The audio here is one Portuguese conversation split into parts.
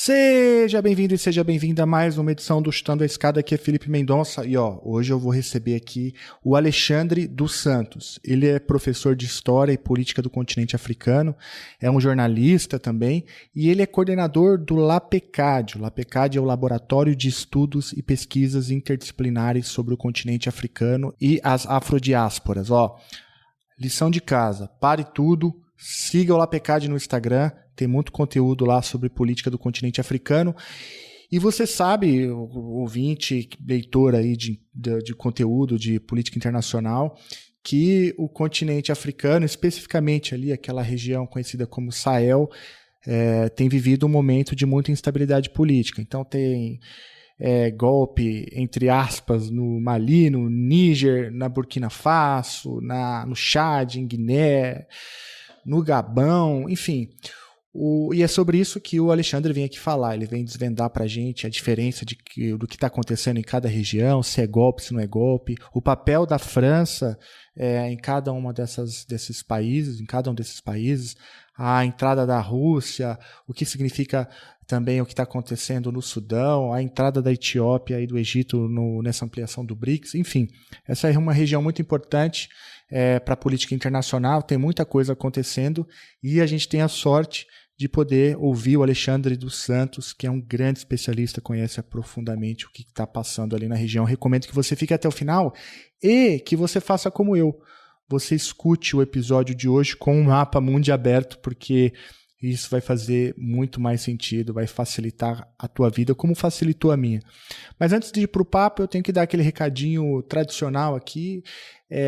Seja bem-vindo e seja bem-vinda a mais uma edição do Chutando a Escada. Aqui é Felipe Mendonça e hoje eu vou receber aqui o Alexandre dos Santos. Ele é professor de História e Política do Continente Africano, é um jornalista também e ele é coordenador do LAPECAD. O LAPECAD é o Laboratório de Estudos e Pesquisas Interdisciplinares sobre o Continente Africano e as Afrodiásporas. Lição de casa, pare tudo, siga o LAPECAD no Instagram. Tem muito conteúdo lá sobre política do continente africano. E você sabe, ouvinte, leitor aí de conteúdo de política internacional, que o continente africano, especificamente ali aquela região conhecida como Sahel, tem vivido um momento de muita instabilidade política. Então tem golpe, entre aspas, no Mali, no Níger, na Burkina Faso, no Chad, em Guiné, no Gabão, enfim. E é sobre isso que o Alexandre vem aqui falar. Ele vem desvendar para a gente a diferença do que está acontecendo em cada região, se é golpe, se não é golpe, o papel da França em cada desses países, a entrada da Rússia, o que significa também o que está acontecendo no Sudão, a entrada da Etiópia e do Egito nessa ampliação do BRICS, enfim. Essa é uma região muito importante para a política internacional, tem muita coisa acontecendo e a gente tem a sorte de poder ouvir o Alexandre dos Santos, que é um grande especialista, conhece profundamente o que está passando ali na região. Recomendo que você fique até o final e que você faça como eu. Você escute o episódio de hoje com um mapa mundi aberto, porque isso vai fazer muito mais sentido, vai facilitar a tua vida, como facilitou a minha. Mas antes de ir para o papo, eu tenho que dar aquele recadinho tradicional aqui.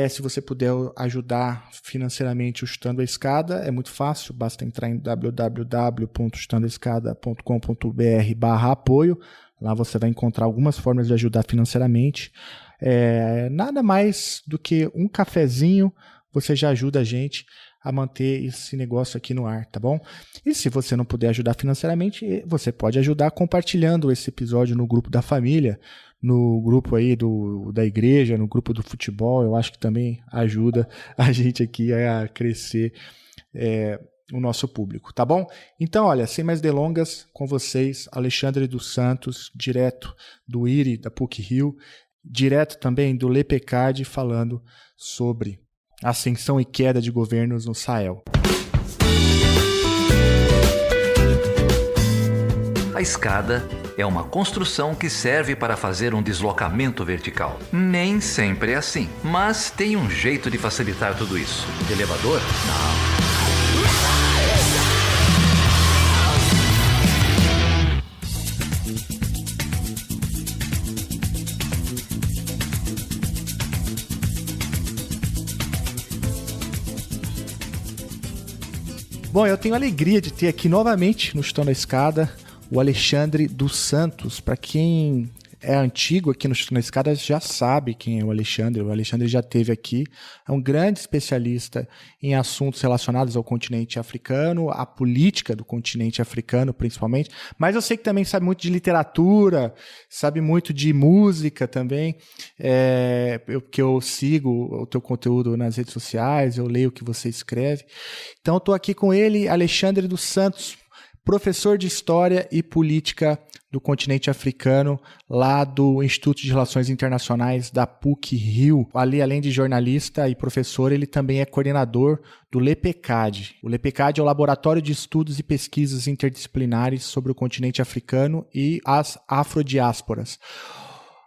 Se você puder ajudar financeiramente o Chutando a Escada, é muito fácil, basta entrar em www.chutandoaescada.com.br/apoio. Lá você vai encontrar algumas formas de ajudar financeiramente. Nada mais do que um cafezinho, você já ajuda a gente a manter esse negócio aqui no ar, tá bom? E se você não puder ajudar financeiramente, você pode ajudar compartilhando esse episódio no grupo da família, no grupo aí da igreja, no grupo do futebol. Eu acho que também ajuda a gente aqui a crescer o nosso público, tá bom? Então, olha, sem mais delongas, com vocês, Alexandre dos Santos, direto do IRI, da PUC-Rio, direto também do LAPECAD, falando sobre ascensão e queda de governos no Sahel. A escada é uma construção que serve para fazer um deslocamento vertical. Nem sempre é assim, mas tem um jeito de facilitar tudo isso. Elevador? Não. Bom, eu tenho a alegria de ter aqui novamente no Chutando a Escada o Alexandre dos Santos. Para quem é antigo aqui no Chutando a Escada já sabe quem é o Alexandre. O Alexandre já esteve aqui, é um grande especialista em assuntos relacionados ao continente africano, à política do continente africano principalmente, mas eu sei que também sabe muito de literatura, sabe muito de música também, que eu sigo o teu conteúdo nas redes sociais, eu leio o que você escreve. Então eu estou aqui com ele, Alexandre dos Santos, professor de História e Política do Continente Africano, lá do Instituto de Relações Internacionais da PUC-Rio. Ali, além de jornalista e professor, ele também é coordenador do LAPECAD. O LAPECAD é o Laboratório de Estudos e Pesquisas Interdisciplinares sobre o Continente Africano e as Afrodiásporas.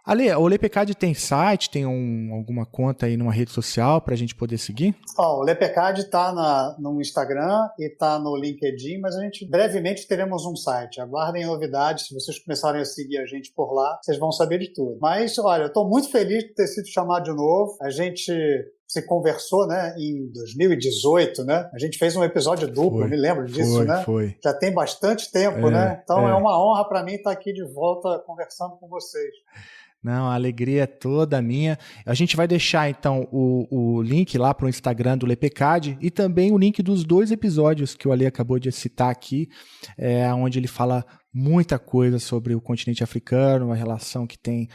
Ale, o LAPECAD tem site, tem alguma conta aí numa rede social para a gente poder seguir? O LAPECAD está no Instagram e está no LinkedIn, mas a gente brevemente teremos um site. Aguardem novidades, se vocês começarem a seguir a gente por lá, vocês vão saber de tudo. Mas, olha, eu estou muito feliz de ter sido chamado de novo. A gente se conversou, né, em 2018, né? A gente fez um episódio duplo, me lembro disso, né? Foi. Já tem bastante tempo, né? Então é uma honra para mim estar aqui de volta conversando com vocês. Não, a alegria é toda minha. A gente vai deixar, então, o link lá para o Instagram do LAPECAD e também o link dos 2 episódios que o Ale acabou de citar aqui, onde ele fala muita coisa sobre o continente africano, a relação que tem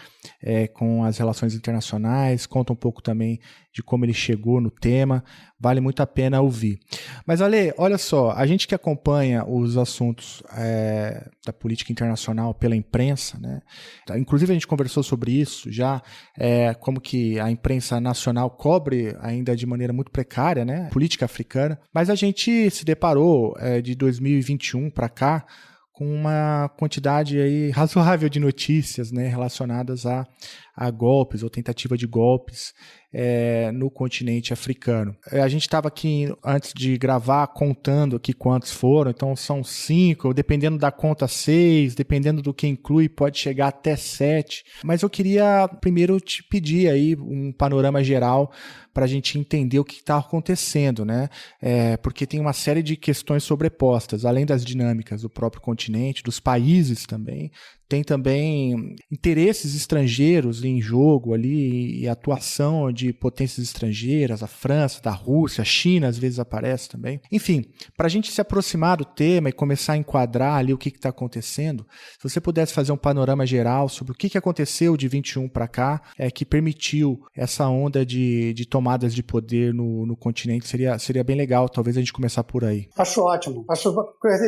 com as relações internacionais, conta um pouco também de como ele chegou no tema, vale muito a pena ouvir. Mas, Ale, olha só, a gente que acompanha os assuntos da política internacional pela imprensa, né? Inclusive a gente conversou sobre isso já, como que a imprensa nacional cobre ainda de maneira muito precária, né? Política africana, mas a gente se deparou de 2021 para cá com uma quantidade aí razoável de notícias, né, relacionadas a golpes ou tentativa de golpes no continente africano. A gente estava aqui, antes de gravar, contando aqui quantos foram, então são 5, dependendo da conta 6, dependendo do que inclui, pode chegar até 7. Mas eu queria primeiro te pedir aí um panorama geral para a gente entender o que está acontecendo, né? Porque tem uma série de questões sobrepostas, além das dinâmicas do próprio continente, dos países também. Tem também interesses estrangeiros em jogo ali e atuação de potências estrangeiras, a França, da Rússia, a China às vezes aparece também. Enfim, para a gente se aproximar do tema e começar a enquadrar ali o que está acontecendo, se você pudesse fazer um panorama geral sobre o que aconteceu de 21 para cá, que permitiu essa onda de tomadas de poder no continente, seria bem legal, talvez a gente começar por aí. Acho ótimo.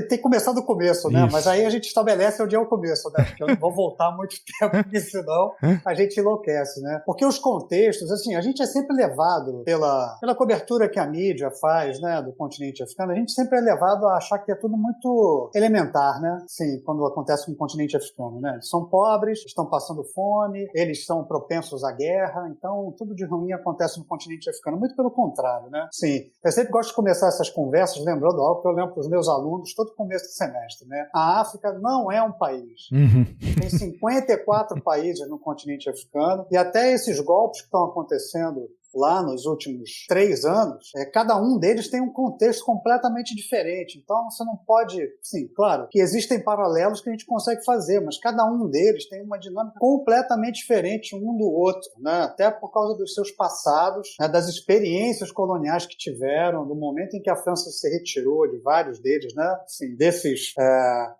Tem que começar do começo, né? Isso. Mas aí a gente estabelece onde é o começo, né? Porque eu não vou voltar muito tempo, porque senão a gente enlouquece, né? Porque os contextos, assim, a gente é sempre levado pela cobertura que a mídia faz, né, do continente africano, a gente sempre é levado a achar que é tudo muito elementar, né? Sim, quando acontece com o continente africano, né? Eles são pobres, estão passando fome, eles são propensos à guerra, então tudo de ruim acontece no continente africano. Muito pelo contrário, né? Sim, eu sempre gosto de começar essas conversas lembrando algo que eu lembro para os meus alunos todo começo do semestre, né? A África não é um país. Tem 54 países no continente africano e até esses golpes que estão acontecendo lá nos últimos 3 anos, cada um deles tem um contexto completamente diferente. Então, você não pode... Sim, claro que existem paralelos que a gente consegue fazer, mas cada um deles tem uma dinâmica completamente diferente um do outro, né? Até por causa dos seus passados, né? Das experiências coloniais que tiveram, do momento em que a França se retirou de vários deles, né? Sim,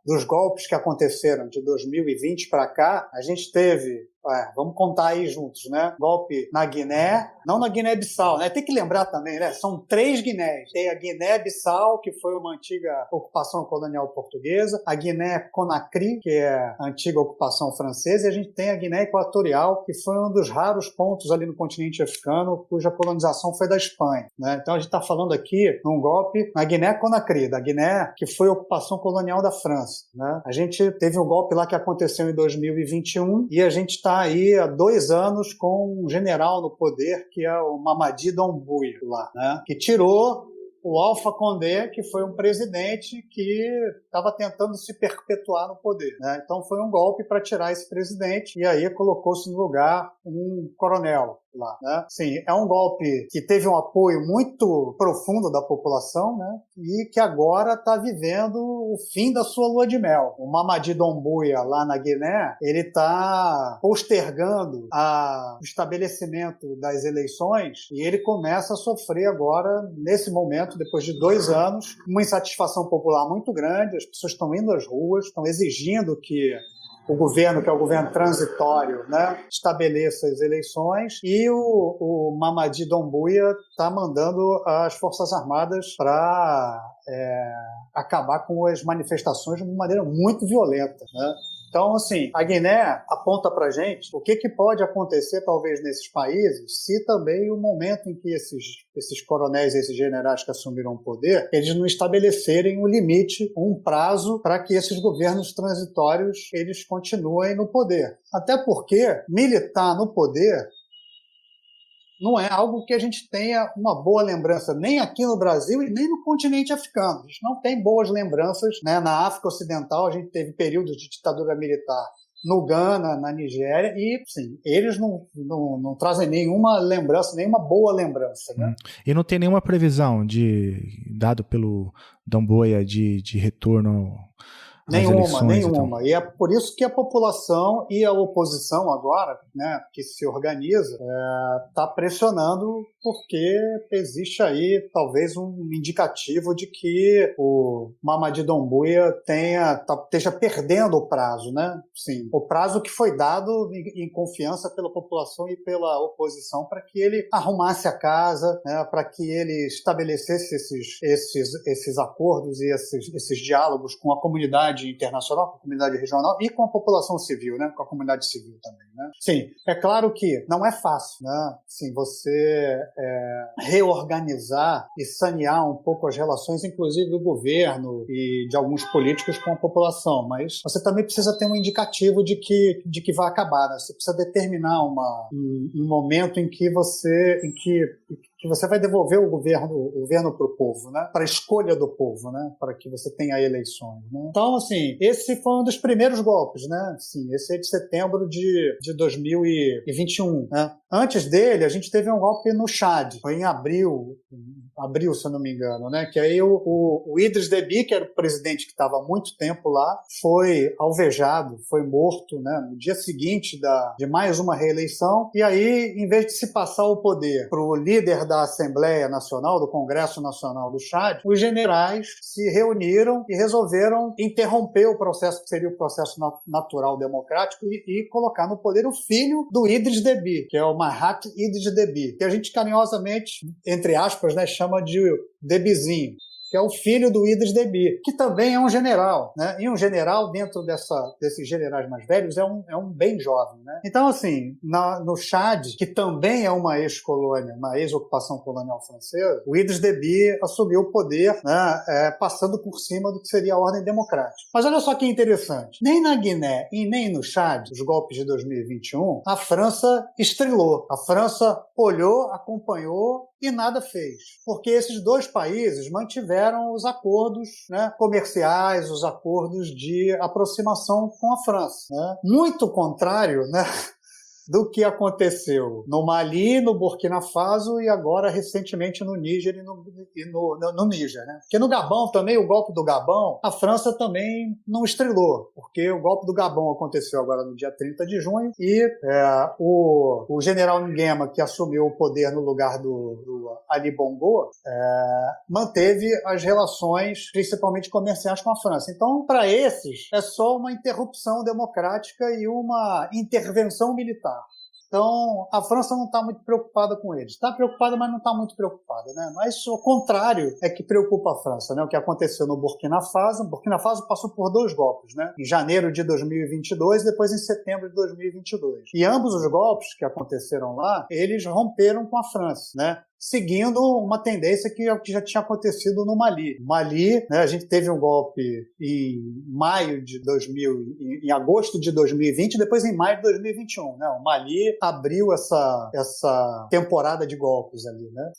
dos golpes que aconteceram de 2020 para cá, a gente teve... vamos contar aí juntos, né? Golpe na Guiné, não na Guiné-Bissau, né? Tem que lembrar também, né? São 3 Guinés. Tem a Guiné-Bissau, que foi uma antiga ocupação colonial portuguesa, a Guiné-Conakry, que é a antiga ocupação francesa, e a gente tem a Guiné Equatorial, que foi um dos raros pontos ali no continente africano cuja colonização foi da Espanha, né? Então a gente está falando aqui num golpe na Guiné-Conakry, da Guiné, que foi a ocupação colonial da França, né? A gente teve um golpe lá que aconteceu em 2021 e a gente está aí há 2 anos com um general no poder que é o Mamadi Doumbouya lá, né? Que tirou o Alpha Condé, que foi um presidente que estava tentando se perpetuar no poder, né? Então foi um golpe para tirar esse presidente e aí colocou-se no lugar um coronel lá, né? Sim, é um golpe que teve um apoio muito profundo da população, né? E que agora está vivendo o fim da sua lua de mel. O Mamadi Doumbouya lá na Guiné, ele está postergando o estabelecimento das eleições e ele começa a sofrer agora, nesse momento, depois de 2 anos, uma insatisfação popular muito grande. As pessoas estão indo às ruas, estão exigindo que o governo, que é o governo transitório, né, estabeleça as eleições e o Mamadi Doumbouya está mandando as Forças Armadas para acabar com as manifestações de uma maneira muito violenta, né? Então, assim, a Guiné aponta para a gente o que pode acontecer, talvez, nesses países, se também o momento em que esses coronéis, esses generais que assumiram o poder, eles não estabelecerem um limite, um prazo para que esses governos transitórios eles continuem no poder. Até porque militar no poder não é algo que a gente tenha uma boa lembrança, nem aqui no Brasil e nem no continente africano. A gente não tem boas lembranças, né? Na África Ocidental, a gente teve períodos de ditadura militar no Ghana, na Nigéria, e sim, eles não trazem nenhuma lembrança, nenhuma boa lembrança, né? E não tem nenhuma previsão dado pelo Doumbouya de retorno Nenhuma. E é por isso que a população e a oposição agora, né, que se organiza, está pressionando, porque existe aí talvez um indicativo de que o Mamadi Doumbouya esteja perdendo o prazo, né? Sim, o prazo que foi dado em confiança pela população e pela oposição para que ele arrumasse a casa, né, para que ele estabelecesse esses acordos e esses diálogos com a comunidade internacional, com a comunidade regional e com a população civil, né, com a comunidade civil também, né? Sim, é claro que não é fácil, né? Sim, você reorganizar e sanear um pouco as relações, inclusive do governo e de alguns políticos com a população, mas você também precisa ter um indicativo de que vai acabar, né? Você precisa determinar um momento em que você vai devolver o governo para o povo, né? Para a escolha do povo, né? Para que você tenha eleições, né? Então, assim, esse foi um dos primeiros golpes, né? Sim, esse é de setembro de 2021, né? Antes dele, a gente teve um golpe no Chad, foi em abril, se eu não me engano, né? Que aí o Idriss Déby, que era o presidente que estava há muito tempo lá, foi alvejado, foi morto, né? No dia seguinte de mais uma reeleição, e aí, em vez de se passar o poder para o líder da Assembleia Nacional, do Congresso Nacional do Chad, os generais se reuniram e resolveram interromper o processo, que seria o processo natural democrático, e colocar no poder o filho do Idriss Déby, que é o Mahat Idriss Déby, que a gente carinhosamente, entre aspas, né, chama de Débyzinho, que é o filho do Idriss Déby, que também é um general, né? E um general, dentro desses generais mais velhos, é um bem jovem, né? Então, assim, no Chad, que também é uma ex-colônia, uma ex-ocupação colonial francesa, o Idriss Déby assumiu o poder, né, passando por cima do que seria a ordem democrática. Mas olha só que interessante, nem na Guiné e nem no Chad, os golpes de 2021, a França estrelou. A França olhou, acompanhou e nada fez, porque esses dois países mantiveram os acordos, né, comerciais, os acordos de aproximação com a França, né? Muito contrário, né, do que aconteceu no Mali, no Burkina Faso e agora recentemente no Níger e no Níger, né? Porque no Gabão também, o golpe do Gabão, a França também não estrelou, porque o golpe do Gabão aconteceu agora no dia 30 de junho e o general Nguema, que assumiu o poder no lugar do Ali Bongo, manteve as relações, principalmente comerciais, com a França. Então, para esses, é só uma interrupção democrática e uma intervenção militar. Então, a França não está muito preocupada com eles. Está preocupada, mas não está muito preocupada, né? Mas o contrário é que preocupa a França, né? O que aconteceu no Burkina Faso. O Burkina Faso passou por dois golpes, né? Em janeiro de 2022 e depois em setembro de 2022. E ambos os golpes que aconteceram lá, eles romperam com a França, né? Seguindo uma tendência que já tinha acontecido no Mali. Mali, né, a gente teve um golpe em agosto de 2020 e depois em maio de 2021. Né? O Mali abriu essa temporada de golpes ali, né?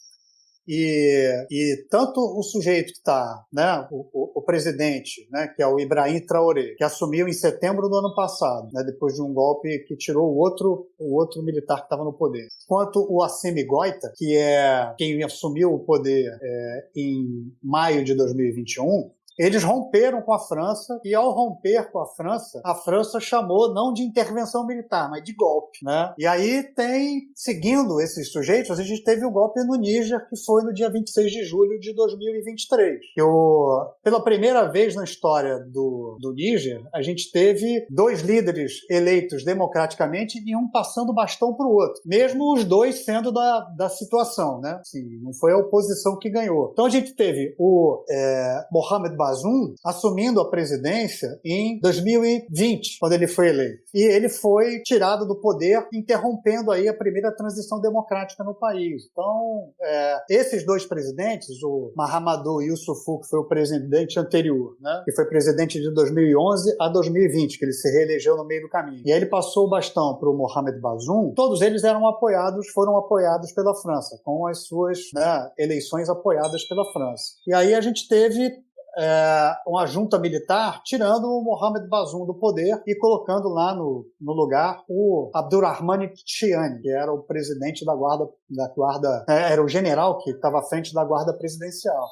E tanto o sujeito que está, né, o presidente, né, que é o Ibrahim Traoré, que assumiu em setembro do ano passado, né, depois de um golpe que tirou o outro militar que estava no poder, quanto o Assimi Goïta, que é quem assumiu o poder em maio de 2021, eles romperam com a França e, ao romper com a França chamou não de intervenção militar, mas de golpe, né? E aí seguindo esses sujeitos, a gente teve o golpe no Níger, que foi no dia 26 de julho de 2023. Pela primeira vez na história do Níger, a gente teve dois líderes eleitos democraticamente e um passando o bastão para o outro, mesmo os dois sendo da situação, né? Assim, não foi a oposição que ganhou. Então a gente teve o Mohamed Bazoum assumindo a presidência em 2020, quando ele foi eleito. E ele foi tirado do poder, interrompendo aí a primeira transição democrática no país. Então, esses dois presidentes, o Mahamadou Issoufou, que foi o presidente anterior, né, que foi presidente de 2011 a 2020, que ele se reelegeu no meio do caminho. E aí ele passou o bastão para o Mohamed Bazoum. Todos eles foram apoiados pela França, com as suas, né, eleições apoiadas pela França. E aí a gente teve uma junta militar tirando o Mohamed Bazoum do poder e colocando lá no lugar o Abdurrahmane Chiani, que era o presidente da guarda, era o general que estava à frente da guarda presidencial.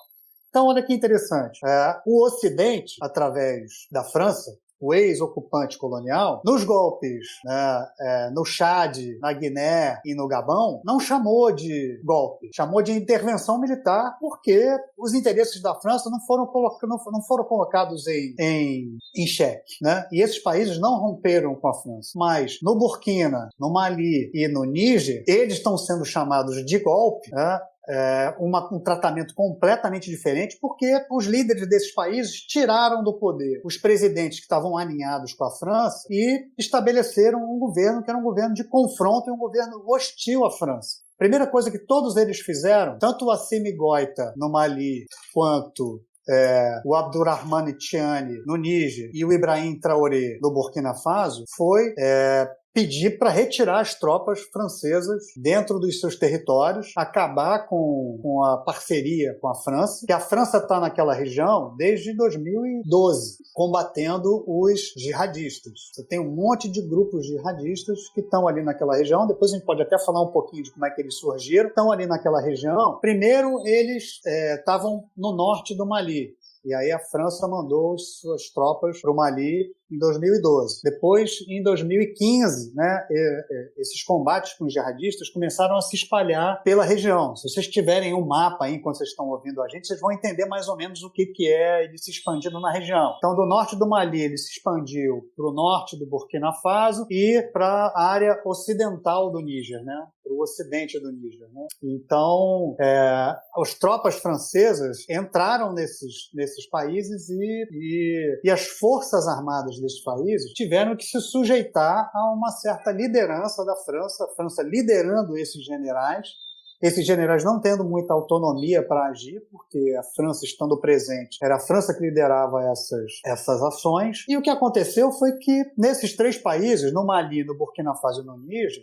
Então, olha que interessante. O Ocidente, através da França, o ex-ocupante colonial, nos golpes, né, no Chad, na Guiné e no Gabão, não chamou de golpe, chamou de intervenção militar, porque os interesses da França não foram colocados em xeque, né? E esses países não romperam com a França. Mas no Burkina, no Mali e no Níger, eles estão sendo chamados de golpe, né? Um tratamento completamente diferente, porque os líderes desses países tiraram do poder os presidentes que estavam alinhados com a França e estabeleceram um governo que era um governo de confronto e um governo hostil à França. Primeira coisa que todos eles fizeram, tanto o Assimi Goïta no Mali quanto o Abdourahmane Tiani no Níger e o Ibrahim Traoré no Burkina Faso, foi pedir para retirar as tropas francesas dentro dos seus territórios, acabar com a parceria com a França, que a França está naquela região desde 2012, combatendo os jihadistas. Você tem um monte de grupos jihadistas que estão ali naquela região, depois a gente pode até falar um pouquinho de como é que eles surgiram, estão ali naquela região. Primeiro, eles estavam no norte do Mali, e aí a França mandou suas tropas para o Mali em 2012. Depois, em 2015, né, esses combates com os jihadistas começaram a se espalhar pela região. Se vocês tiverem um mapa aí, enquanto vocês estão ouvindo a gente, vocês vão entender mais ou menos o que é ele se expandindo na região. Então, do norte do Mali, ele se expandiu para o norte do Burkina Faso e para a área ocidental do Níger, né, para o ocidente do Níger, né? Então, as tropas francesas entraram nesses países e as forças armadas desses países tiveram que se sujeitar a uma certa liderança da França, a França liderando esses generais não tendo muita autonomia para agir, porque a França estando presente, era a França que liderava essas ações. E o que aconteceu foi que nesses três países, no Mali, no Burkina Faso e no Níger,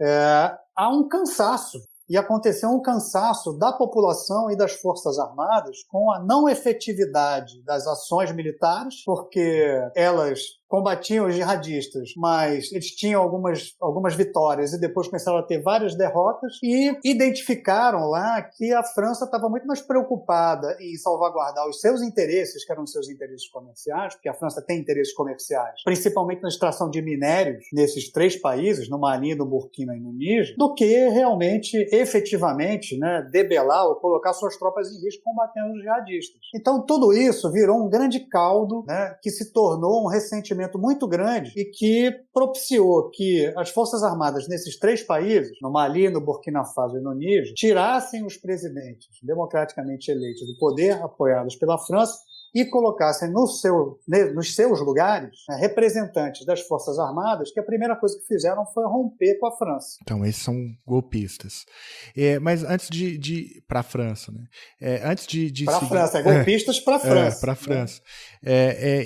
há um cansaço. E aconteceu um cansaço da população e das Forças Armadas com a não efetividade das ações militares, porque elas combatiam os jihadistas, mas eles tinham algumas vitórias e depois começaram a ter várias derrotas e identificaram lá que a França estava muito mais preocupada em salvaguardar os seus interesses, que eram os seus interesses comerciais, porque a França tem interesses comerciais, principalmente na extração de minérios nesses três países, no Mali, no Burkina e no Níger, do que realmente, efetivamente, né, debelar ou colocar suas tropas em risco combatendo os jihadistas. Então, tudo isso virou um grande caldo, né, que se tornou um ressentimento muito grande e que propiciou que as Forças Armadas nesses três países, no Mali, no Burkina Faso e no Níger, tirassem os presidentes democraticamente eleitos do poder, apoiados pela França, e colocassem nos seus lugares, né, representantes das Forças Armadas, que a primeira coisa que fizeram foi romper com a França. Então, esses são golpistas. Mas antes de para a França, né? Antes de para a França, golpistas para a França. Para a França.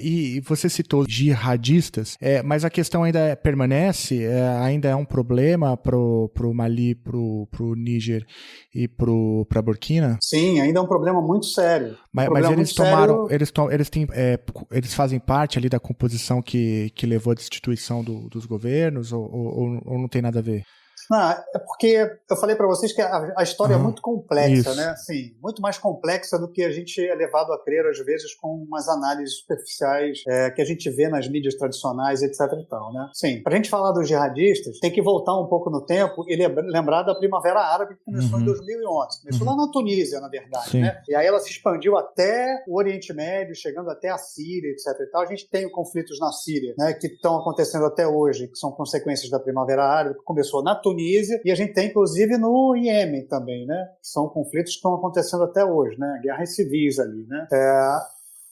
E você citou jihadistas, mas a questão ainda permanece, ainda é um problema pro Mali, pro Níger e para Burkina? Sim, ainda é um problema muito sério. Mas eles tomaram... Eles fazem parte ali da composição que levou à destituição dos governos ou não tem nada a ver? Não, é porque eu falei para vocês que a história é muito complexa, né? Assim, muito mais complexa do que a gente é levado a crer, às vezes, com umas análises superficiais que a gente vê nas mídias tradicionais, etc. e tal, né? Sim, para a gente falar dos jihadistas, tem que voltar um pouco no tempo e lembrar da Primavera Árabe, que começou em 2011. Começou lá na Tunísia, na verdade, né? E aí ela se expandiu até o Oriente Médio, chegando até a Síria, etc. e tal. A gente tem conflitos na Síria, né, que estão acontecendo até hoje, que são consequências da Primavera Árabe, que começou na Tunísia, e a gente tem, inclusive, no Iêmen também, né? São conflitos que estão acontecendo até hoje, né? Guerras civis ali, né?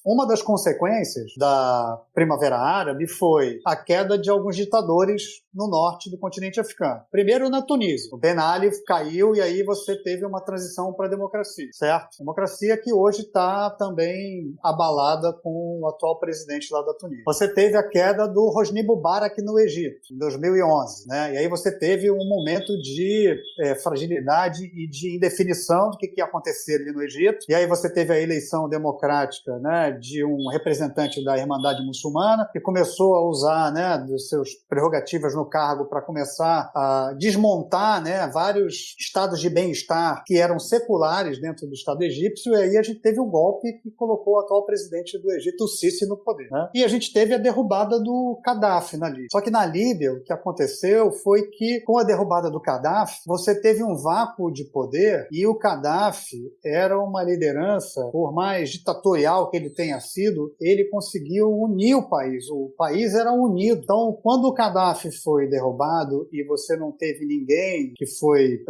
Uma das consequências da Primavera Árabe foi a queda de alguns ditadores no norte do continente africano. Primeiro na Tunísia. O Ben Ali caiu e aí você teve uma transição para a democracia, certo? Democracia que hoje está também abalada com o atual presidente lá da Tunísia. Você teve a queda do Hosni Mubarak no Egito, em 2011, né? E aí você teve um momento de fragilidade e de indefinição do que ia acontecer ali no Egito. E aí você teve a eleição democrática, né, de um representante da Irmandade Muçulmana, que começou a usar, né, das suas prerrogativas no no cargo para começar a desmontar, né, vários estados de bem-estar que eram seculares dentro do Estado egípcio, e aí a gente teve um golpe que colocou o atual presidente do Egito, o Sisi, no poder. Né? E a gente teve a derrubada do Gaddafi na Líbia. Só que na Líbia, o que aconteceu foi que, com a derrubada do Gaddafi, você teve um vácuo de poder e o Gaddafi era uma liderança, por mais ditatorial que ele tenha sido, ele conseguiu unir o país. O país era unido. Então, quando o Gaddafi foi derrubado e você não teve ninguém que foi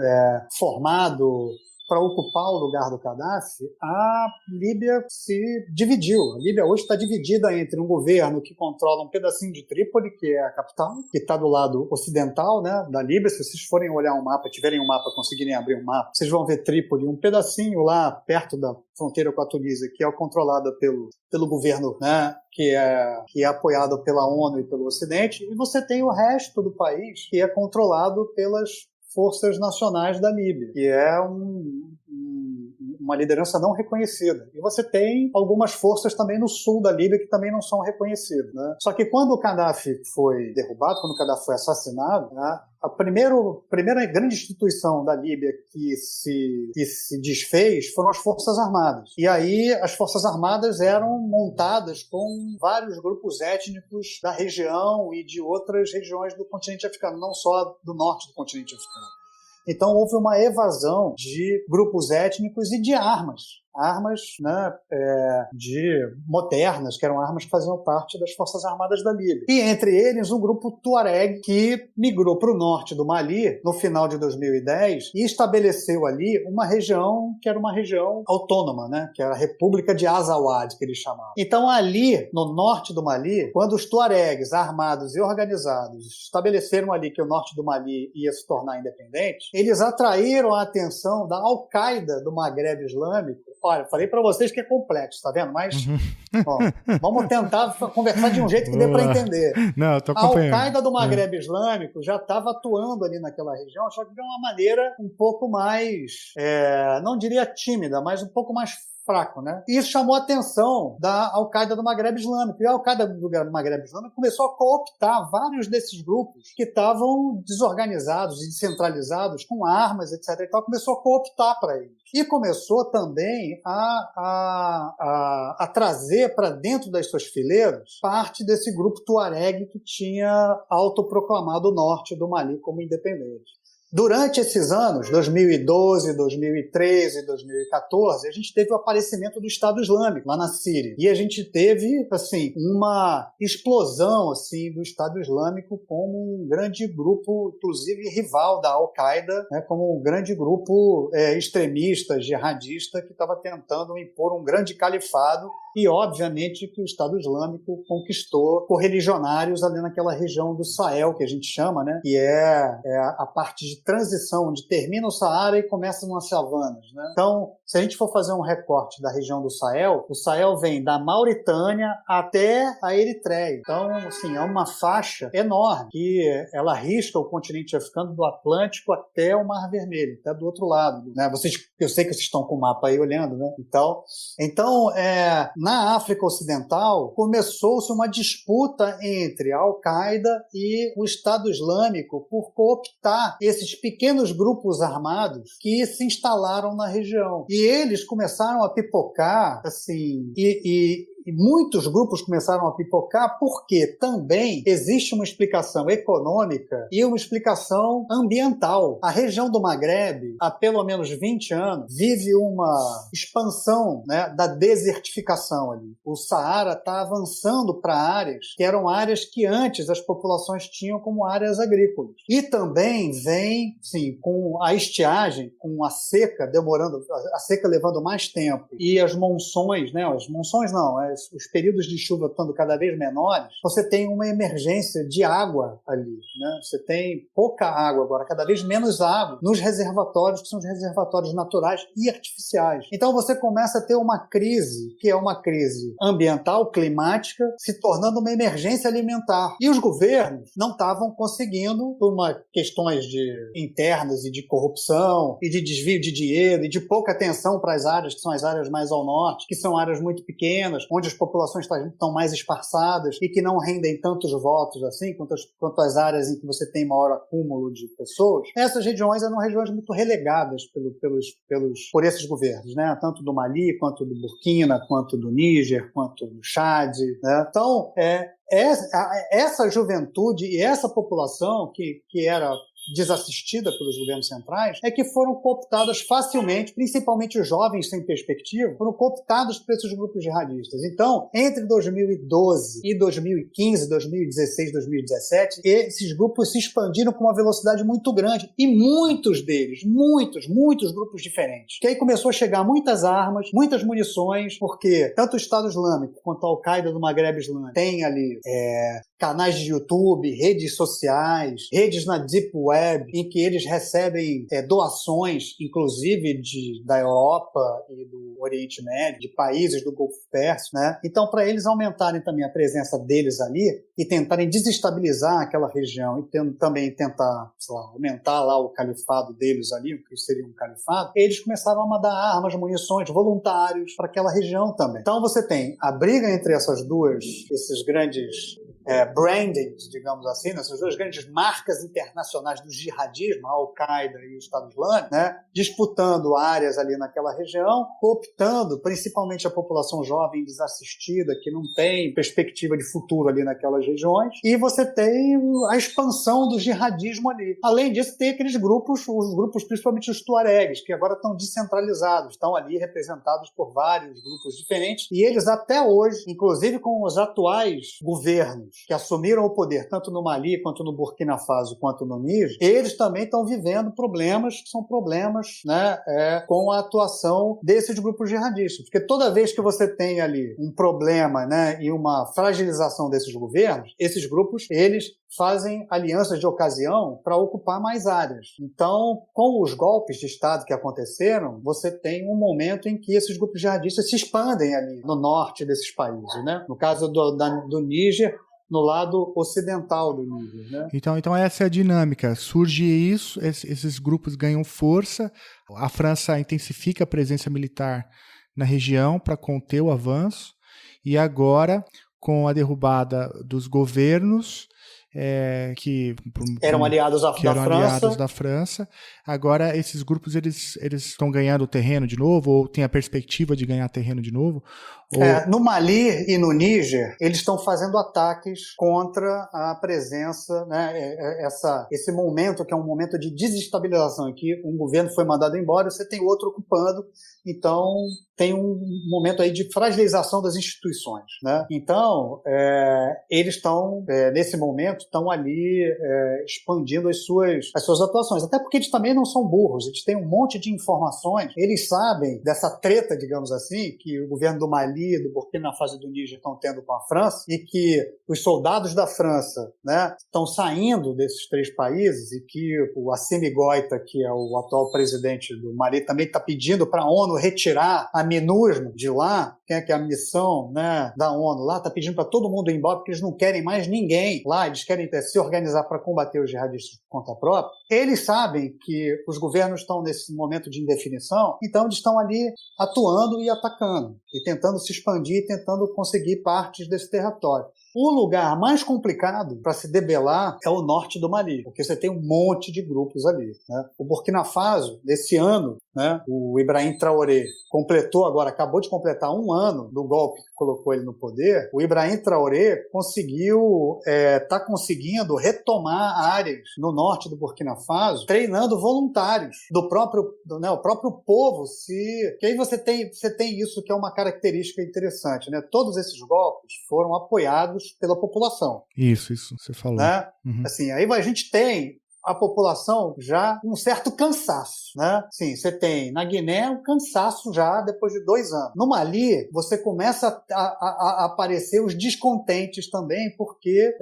formado para ocupar o lugar do Gaddafi, a Líbia se dividiu. A Líbia hoje está dividida entre um governo que controla um pedacinho de Trípoli, que é a capital, que está do lado ocidental, né, da Líbia. Se vocês forem olhar um mapa, tiverem um mapa, conseguirem abrir um mapa, vocês vão ver Trípoli, um pedacinho lá perto da fronteira com a Tunísia, que é controlada pelo governo, né, que é apoiado pela ONU e pelo Ocidente, e você tem o resto do país que é controlado pelas forças nacionais da Líbia, que é uma liderança não reconhecida. E você tem algumas forças também no sul da Líbia que também não são reconhecidas. Né? Só que quando o Gaddafi foi derrubado, quando o Gaddafi foi assassinado, né, a primeira grande instituição da Líbia que se desfez foram as Forças Armadas. E aí as Forças Armadas eram montadas com vários grupos étnicos da região e de outras regiões do continente africano, não só do norte do continente africano. Então houve uma evasão de grupos étnicos e de armas. Armas, né, modernas, que eram armas que faziam parte das Forças Armadas da Líbia. E entre eles um grupo Tuareg que migrou para o norte do Mali no final de 2010 e estabeleceu ali uma região que era uma região autônoma, né, que era a República de Azawad, que eles chamavam. Então ali, no norte do Mali, quando os Tuaregs armados e organizados estabeleceram ali que o norte do Mali ia se tornar independente, eles atraíram a atenção da Al-Qaeda do Magrebe Islâmico. Olha, falei para vocês que é complexo, tá vendo? Mas ó, vamos tentar conversar de um jeito que dê para entender. Não, eu tô acompanhando. A Al-Qaeda do Magrebe Islâmico já estava atuando ali naquela região, só que de uma maneira um pouco mais, não diria tímida, mas um pouco mais fraco, né? E isso chamou a atenção da Al-Qaeda do Magrebe Islâmico. E a Al-Qaeda do Magrebe Islâmico começou a cooptar vários desses grupos que estavam desorganizados e descentralizados, com armas, etc. E tal, começou a cooptar para eles. E começou também a trazer para dentro das suas fileiras parte desse grupo Tuareg que tinha autoproclamado o norte do Mali como independente. Durante esses anos, 2012, 2013, 2014, a gente teve o aparecimento do Estado Islâmico lá na Síria. E a gente teve, assim, uma explosão, assim, do Estado Islâmico como um grande grupo, inclusive rival da Al-Qaeda, né, como um grande grupo extremista, jihadista, que estava tentando impor um grande califado. E, obviamente, que o Estado Islâmico conquistou correligionários ali naquela região do Sahel, que a gente chama, né? Que é a parte de transição, onde termina o Saara e começa nas savanas, né? Então, se a gente for fazer um recorte da região do Sahel, o Sahel vem da Mauritânia até a Eritreia. Então, assim, é uma faixa enorme, que ela risca o continente africano do Atlântico até o Mar Vermelho, até do outro lado, né? Eu sei que vocês estão com o mapa aí olhando, né? Então na África Ocidental, começou-se uma disputa entre a Al-Qaeda e o Estado Islâmico por cooptar esses pequenos grupos armados que se instalaram na região. E eles começaram a pipocar, assim, e muitos grupos começaram a pipocar porque também existe uma explicação econômica e uma explicação ambiental. A região do Magrebe, há pelo menos 20 anos, vive uma expansão, né, da desertificação ali. O Saara está avançando para áreas que eram áreas que antes as populações tinham como áreas agrícolas. E também vem, sim, com a estiagem, com a seca levando mais tempo e as monções, né, os períodos de chuva estando cada vez menores, você tem uma emergência de água ali, né? Você tem pouca água agora, cada vez menos água nos reservatórios, que são os reservatórios naturais e artificiais. Então você começa a ter uma crise, que é uma crise ambiental, climática, se tornando uma emergência alimentar. E os governos não estavam conseguindo, por questões internas e de corrupção, e de desvio de dinheiro, e de pouca atenção para as áreas, que são as áreas mais ao norte, que são áreas muito pequenas, onde onde as populações estão mais esparçadas e que não rendem tantos votos assim, quanto as áreas em que você tem maior acúmulo de pessoas, essas regiões eram regiões muito relegadas por esses governos, né? Tanto do Mali, quanto do Burkina, quanto do Níger, quanto do Chad, né? Então, essa juventude e essa população que era desassistida pelos governos centrais, é que foram cooptadas facilmente, principalmente os jovens sem perspectiva, foram cooptados por esses grupos jihadistas. Então, entre 2012 e 2015, 2016, 2017, esses grupos se expandiram com uma velocidade muito grande, e muitos deles, muitos grupos diferentes. Que aí começou a chegar muitas armas, muitas munições, porque tanto o Estado Islâmico quanto a Al-Qaeda do Maghreb Islâmico tem ali canais de YouTube, redes sociais, redes na Deep Web, em que eles recebem doações, inclusive da Europa e do Oriente Médio, de países do Golfo Pérsico, né? Então, para eles aumentarem também a presença deles ali e tentarem desestabilizar aquela região e também tentar, sei lá, aumentar lá o califado deles ali, o que seria um califado, eles começaram a mandar armas, munições, voluntários para aquela região também. Então, você tem a briga entre esses grandes brandings, digamos assim, essas duas grandes marcas internacionais do jihadismo, a Al-Qaeda e o Estado Islâmico, né, disputando áreas ali naquela região, cooptando principalmente a população jovem desassistida, que não tem perspectiva de futuro ali naquelas regiões, e você tem a expansão do jihadismo ali. Além disso, tem aqueles grupos, os grupos principalmente os tuaregs, que agora estão descentralizados, estão ali representados por vários grupos diferentes, e eles até hoje, inclusive com os atuais governos que assumiram o poder tanto no Mali, quanto no Burkina Faso, quanto no Níger, eles também estão vivendo problemas que são problemas, né, com a atuação desses grupos jihadistas. Porque toda vez que você tem ali um problema, né, e uma fragilização desses governos, esses grupos, eles fazem alianças de ocasião para ocupar mais áreas. Então, com os golpes de Estado que aconteceram, você tem um momento em que esses grupos jihadistas se expandem ali no norte desses países, né? No caso do Níger, no lado ocidental do Níger, né? Então essa é a dinâmica. Surge isso, esses grupos ganham força, a França intensifica a presença militar na região para conter o avanço, e agora, com a derrubada dos governos que eram aliados da França. Agora esses grupos eles estão ganhando terreno de novo, ou têm a perspectiva de ganhar terreno de novo? No Mali e no Níger, eles estão fazendo ataques contra a presença, né, esse momento que é um momento de desestabilização, em que um governo foi mandado embora, você tem outro ocupando, então tem um momento aí de fragilização das instituições, né? Então, eles estão, nesse momento, estão ali expandindo as suas atuações, até porque eles também não são burros, eles têm um monte de informações, eles sabem dessa treta, digamos assim, que o governo do Mali, do Burkina Faso e do Níger estão tendo com a França, e que os soldados da França, né, estão saindo desses três países, e que o Assimi Goïta, que é o atual presidente do Mali, também está pedindo para a ONU retirar a MINUSMA de lá, que é a missão, né, da ONU lá, está pedindo para todo mundo ir embora, porque eles não querem mais ninguém lá, eles querem se organizar para combater os jihadistas por conta própria. Eles sabem que os governos estão nesse momento de indefinição, então eles estão ali atuando e atacando, e tentando se expandir, tentando conseguir partes desse território. O lugar mais complicado para se debelar é o norte do Mali, porque você tem um monte de grupos ali, né? O Burkina Faso, nesse ano, né, o Ibrahim Traoré acabou de completar um ano do golpe que colocou ele no poder. O Ibrahim Traoré está conseguindo retomar áreas no norte do Burkina Faso, treinando voluntários do próprio povo. Que aí você tem isso que é uma característica interessante, né? Todos esses golpes foram apoiados pela população. Isso, você falou. Né? Uhum. Assim, aí a gente tem a população já um certo cansaço, né? Sim, você tem na Guiné um cansaço já depois de 2 anos. No Mali, você começa a aparecer os descontentes também, porque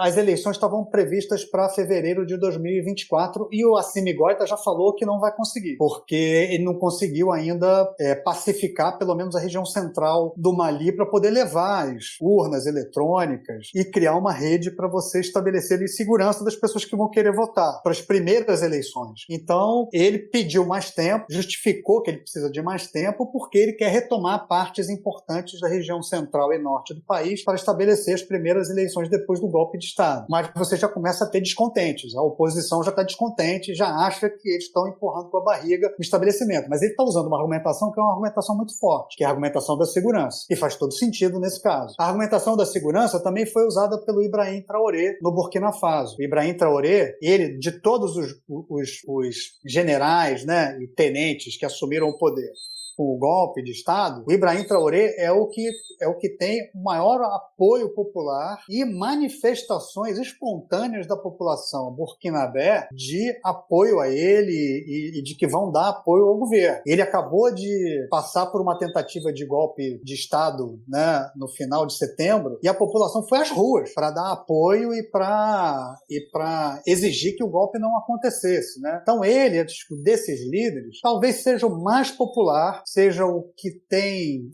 as eleições estavam previstas para fevereiro de 2024 e o Assimi Goïta já falou que não vai conseguir, porque ele não conseguiu ainda pacificar pelo menos a região central do Mali para poder levar as urnas eletrônicas e criar uma rede para você estabelecer a segurança das pessoas que vão querer votar. para as primeiras eleições. Então, ele pediu mais tempo, justificou que ele precisa de mais tempo, porque ele quer retomar partes importantes da região central e norte do país para estabelecer as primeiras eleições depois do golpe de Estado. Mas você já começa a ter descontentes. A oposição já está descontente, já acha que eles estão empurrando com a barriga no estabelecimento. Mas ele está usando uma argumentação que é uma argumentação muito forte, que é a argumentação da segurança. E faz todo sentido nesse caso. A argumentação da segurança também foi usada pelo Ibrahim Traoré no Burkina Faso. O Ibrahim Traoré, ele, de todos os generais, né, e tenentes que assumiram o poder com o golpe de Estado, o Ibrahim Traoré é o que tem o maior apoio popular e manifestações espontâneas da população burkinabé de apoio a ele e de que vão dar apoio ao governo. Ele acabou de passar por uma tentativa de golpe de Estado, né, no final de setembro, e a população foi às ruas para dar apoio e para exigir que o golpe não acontecesse, né? Então ele, desses líderes, talvez seja o mais popular, seja o que tem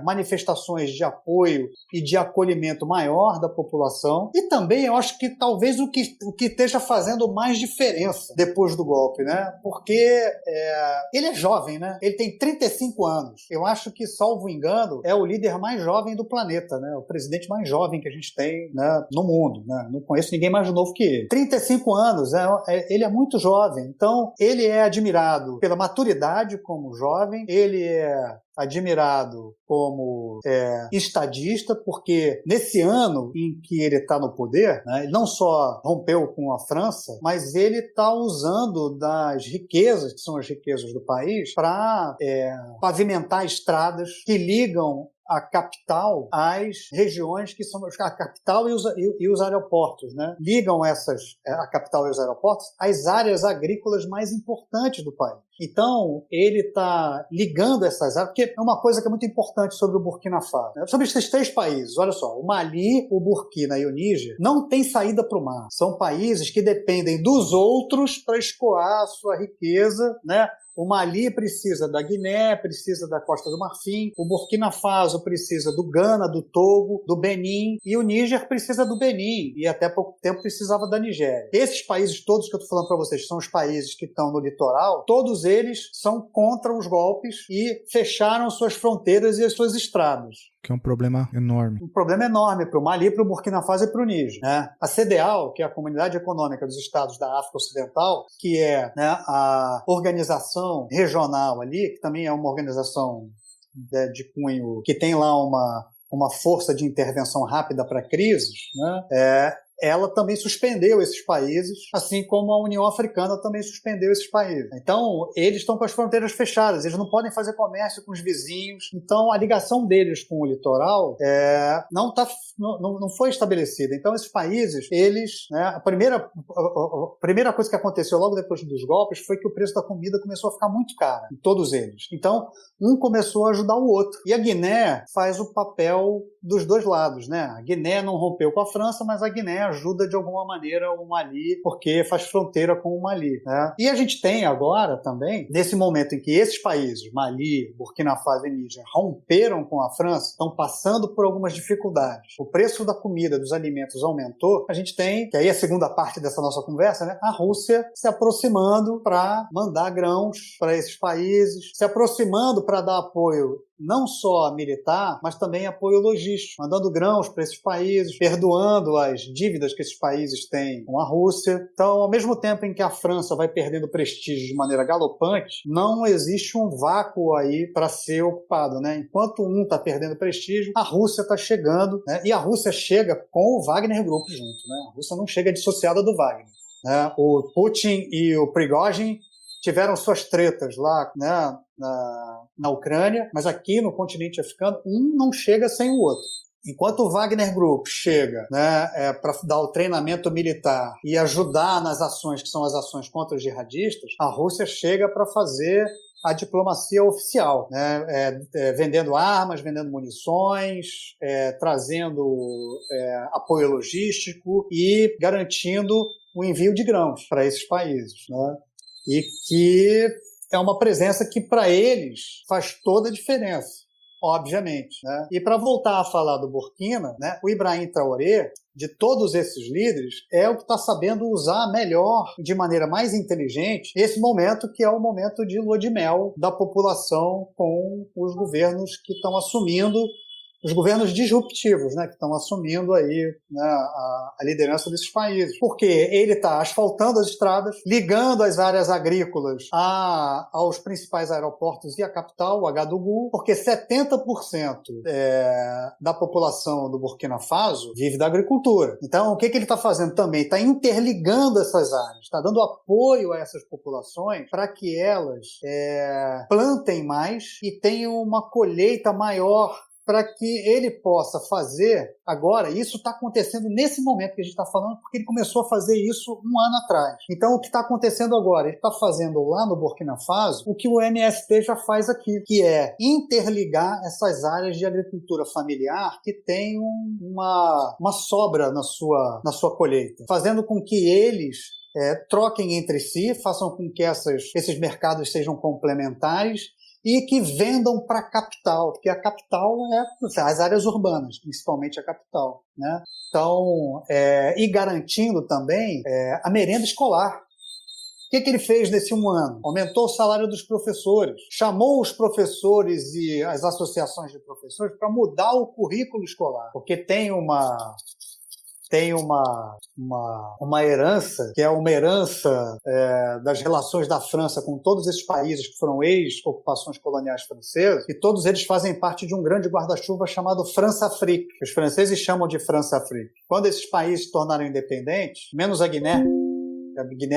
manifestações de apoio e de acolhimento maior da população, e também eu acho que talvez o que esteja fazendo mais diferença depois do golpe, né? Porque ele é jovem, né? Ele tem 35 anos. Eu acho que, salvo engano, é o líder mais jovem do planeta, né? O presidente mais jovem que a gente tem, né, no mundo, né? Não conheço ninguém mais novo que ele. 35 anos, ele é muito jovem. Então, ele é admirado pela maturidade como jovem, ele é admirado como estadista, porque nesse ano em que ele está no poder, né, ele não só rompeu com a França, mas ele está usando das riquezas, que são as riquezas do país, para pavimentar estradas que ligam a capital às regiões que são a capital e os aeroportos, né? Ligam a capital e os aeroportos às áreas agrícolas mais importantes do país. Então, ele está ligando essas áreas, porque é uma coisa que é muito importante sobre o Burkina Faso, né? Sobre esses três países, olha só, o Mali, o Burkina e o Níger não têm saída para o mar. São países que dependem dos outros para escoar a sua riqueza, né? O Mali precisa da Guiné, precisa da Costa do Marfim, o Burkina Faso precisa do Ghana, do Togo, do Benin, e o Níger precisa do Benin, e até pouco tempo precisava da Nigéria. Esses países todos que eu estou falando para vocês, são os países que estão no litoral, todos eles são contra os golpes e fecharam suas fronteiras e as suas estradas. Que é um problema enorme. Um problema enorme para o Mali, para o Burkina Faso e para o Níger, né? A CEDEAO, que é a Comunidade Econômica dos Estados da África Ocidental, que é, né, a organização regional ali, que também é uma organização de cunho, que tem lá uma força de intervenção rápida para crises, né? Ela também suspendeu esses países, assim como a União Africana também suspendeu esses países. Então, eles estão com as fronteiras fechadas, eles não podem fazer comércio com os vizinhos. Então, a ligação deles com o litoral não foi estabelecida. Então, esses países, eles, né, a primeira coisa que aconteceu logo depois dos golpes foi que o preço da comida começou a ficar muito caro, em todos eles. Então, um começou a ajudar o outro. E a Guiné faz o papel dos dois lados, né? A Guiné não rompeu com a França, mas a Guiné ajuda de alguma maneira o Mali, porque faz fronteira com o Mali, né? E a gente tem agora também, nesse momento em que esses países, Mali, Burkina Faso e Níger, romperam com a França, estão passando por algumas dificuldades. O preço da comida, dos alimentos aumentou. A gente tem, que aí é a segunda parte dessa nossa conversa, né? A Rússia se aproximando para mandar grãos para esses países, se aproximando para dar apoio não só militar, mas também apoio logístico, mandando grãos para esses países, perdoando as dívidas que esses países têm com a Rússia. Então, ao mesmo tempo em que a França vai perdendo prestígio de maneira galopante, não existe um vácuo aí para ser ocupado, né? Enquanto um está perdendo prestígio, a Rússia está chegando, né? E a Rússia chega com o Wagner Group junto, né? A Rússia não chega dissociada do Wagner, né? O Putin e o Prigozhin tiveram suas tretas lá, né, na Ucrânia, mas aqui no continente africano, um não chega sem o outro. Enquanto o Wagner Group chega, né, para dar o treinamento militar e ajudar nas ações que são as ações contra os jihadistas, a Rússia chega para fazer a diplomacia oficial, né, vendendo armas, vendendo munições, trazendo apoio logístico e garantindo o envio de grãos para esses países, né? E que é uma presença que, para eles, faz toda a diferença. obviamente, né? E para voltar a falar do Burkina, né, o Ibrahim Traoré, de todos esses líderes, é o que está sabendo usar melhor, de maneira mais inteligente, esse momento que é o momento de lua de mel da população com os governos que estão assumindo, os governos disruptivos, né, que estão assumindo aí, né, a liderança desses países. Porque ele está asfaltando as estradas, ligando as áreas agrícolas aos principais aeroportos e a capital, Agadougou, porque 70% da população do Burkina Faso vive da agricultura. Então, o que ele está fazendo também? Está interligando essas áreas, está dando apoio a essas populações para que elas plantem mais e tenham uma colheita maior, para que ele possa fazer agora. Isso está acontecendo nesse momento que a gente está falando, porque ele começou a fazer isso um ano atrás. Então, o que está acontecendo agora? Ele está fazendo lá no Burkina Faso o que o MST já faz aqui, que é interligar essas áreas de agricultura familiar que têm uma sobra na sua colheita, fazendo com que eles troquem entre si, façam com que esses mercados sejam complementares e que vendam para a capital, porque a capital as áreas urbanas, principalmente a capital, né? Então, e garantindo também a merenda escolar. O que ele fez nesse um ano? Aumentou o salário dos professores, chamou os professores e as associações de professores para mudar o currículo escolar, porque tem uma herança, que é uma herança das relações da França com todos esses países que foram ex-ocupações coloniais francesas, e todos eles fazem parte de um grande guarda-chuva chamado France-Afrique. Os franceses chamam de France-Afrique. Quando esses países se tornaram independentes, menos a Guiné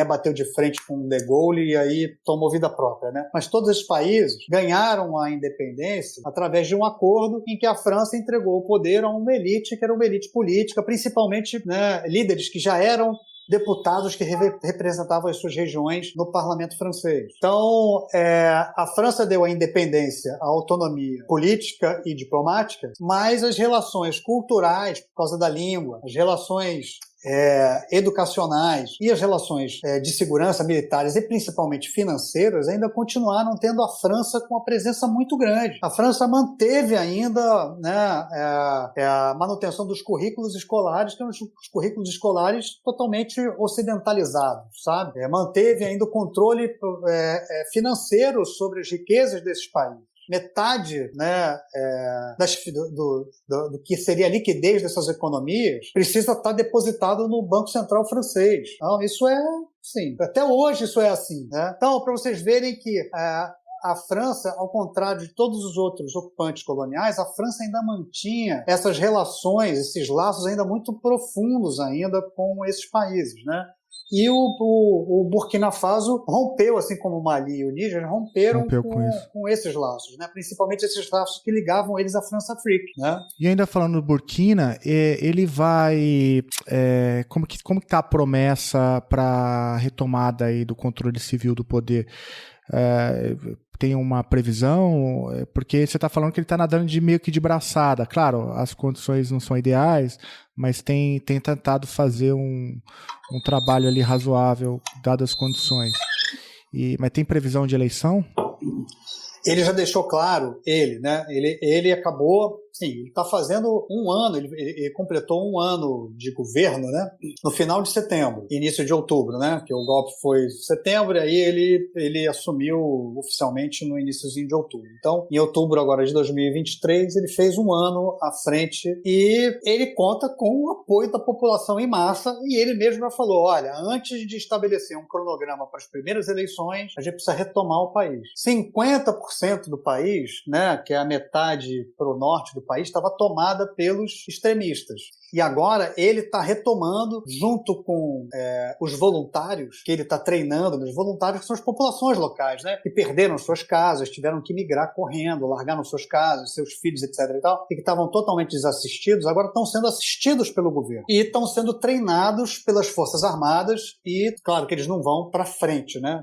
bateu de frente com De Gaulle e aí tomou vida própria, né? Mas todos esses países ganharam a independência através de um acordo em que a França entregou o poder a uma elite, que era uma elite política, principalmente, né, líderes que já eram deputados que representavam as suas regiões no parlamento francês. Então, a França deu a independência, a autonomia política e diplomática, mas as relações culturais, por causa da língua, as relações educacionais e as relações de segurança militares e principalmente financeiras ainda continuaram tendo a França com uma presença muito grande. A França manteve ainda, né, a manutenção dos currículos escolares, que eram os currículos escolares totalmente ocidentalizados, sabe? Manteve ainda o controle financeiro sobre as riquezas desses países. Metade, né, do que seria a liquidez dessas economias precisa estar depositado no Banco Central francês. Então, isso sim, até hoje isso é assim, né? Então, para vocês verem que a França, ao contrário de todos os outros ocupantes coloniais, a França ainda mantinha essas relações, esses laços ainda muito profundos ainda com esses países, né? E o Burkina Faso rompeu, assim como o Mali e o Níger, romperam com esses laços, né? Principalmente esses laços que ligavam eles à France-Afrique, né? E ainda falando do Burkina, ele vai... como que está a promessa para a retomada aí do controle civil do poder? Tem uma previsão? Porque você está falando que ele está nadando meio que de braçada. Claro, as condições não são ideais, mas tem tentado fazer um trabalho ali razoável, dadas as condições. Mas tem previsão de eleição? Ele já deixou claro, né? Ele acabou, sim, ele está fazendo um ano, ele completou um ano de governo, né? No final de setembro, início de outubro, né? Que o golpe foi em setembro, e aí ele assumiu oficialmente no iniciozinho de outubro. Então, em outubro agora de 2023, ele fez um ano à frente e ele conta com o apoio da população em massa, e ele mesmo já falou, olha, antes de estabelecer um cronograma para as primeiras eleições, a gente precisa retomar o país. 50% do país, né, que é a metade para o norte do país, estava tomada pelos extremistas. E agora ele está retomando, junto com os voluntários que ele está treinando, os voluntários que são as populações locais, né, que perderam suas casas, tiveram que migrar correndo, largaram suas casas, seus filhos, etc. e tal, e que estavam totalmente desassistidos, agora estão sendo assistidos pelo governo. E estão sendo treinados pelas Forças Armadas e, claro, que eles não vão para frente, né,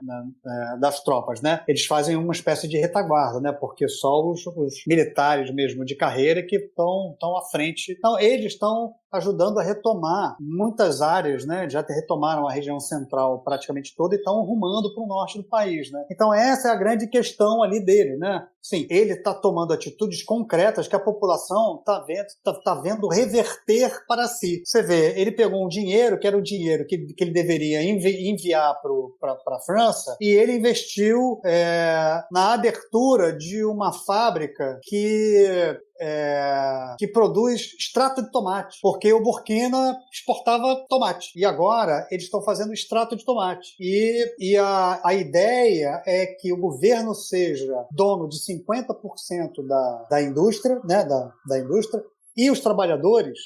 das tropas, né? Eles fazem uma espécie de retaguarda, né, porque só os militares mesmo de carreira que estão à frente. Então, eles estão ajudando a retomar muitas áreas, né? Já retomaram a região central praticamente toda e estão rumando para o norte do país, né? Então essa é a grande questão ali dele, né? Sim, ele está tomando atitudes concretas que a população está vendo reverter para si. Você vê, ele pegou um dinheiro, que era o dinheiro que ele deveria enviar para a França, e ele investiu na abertura de uma fábrica que produz extrato de tomate, porque o Burkina exportava tomate. E agora eles estão fazendo extrato de tomate. E a ideia é que o governo seja dono de 50% da indústria, né, da indústria, e os trabalhadores,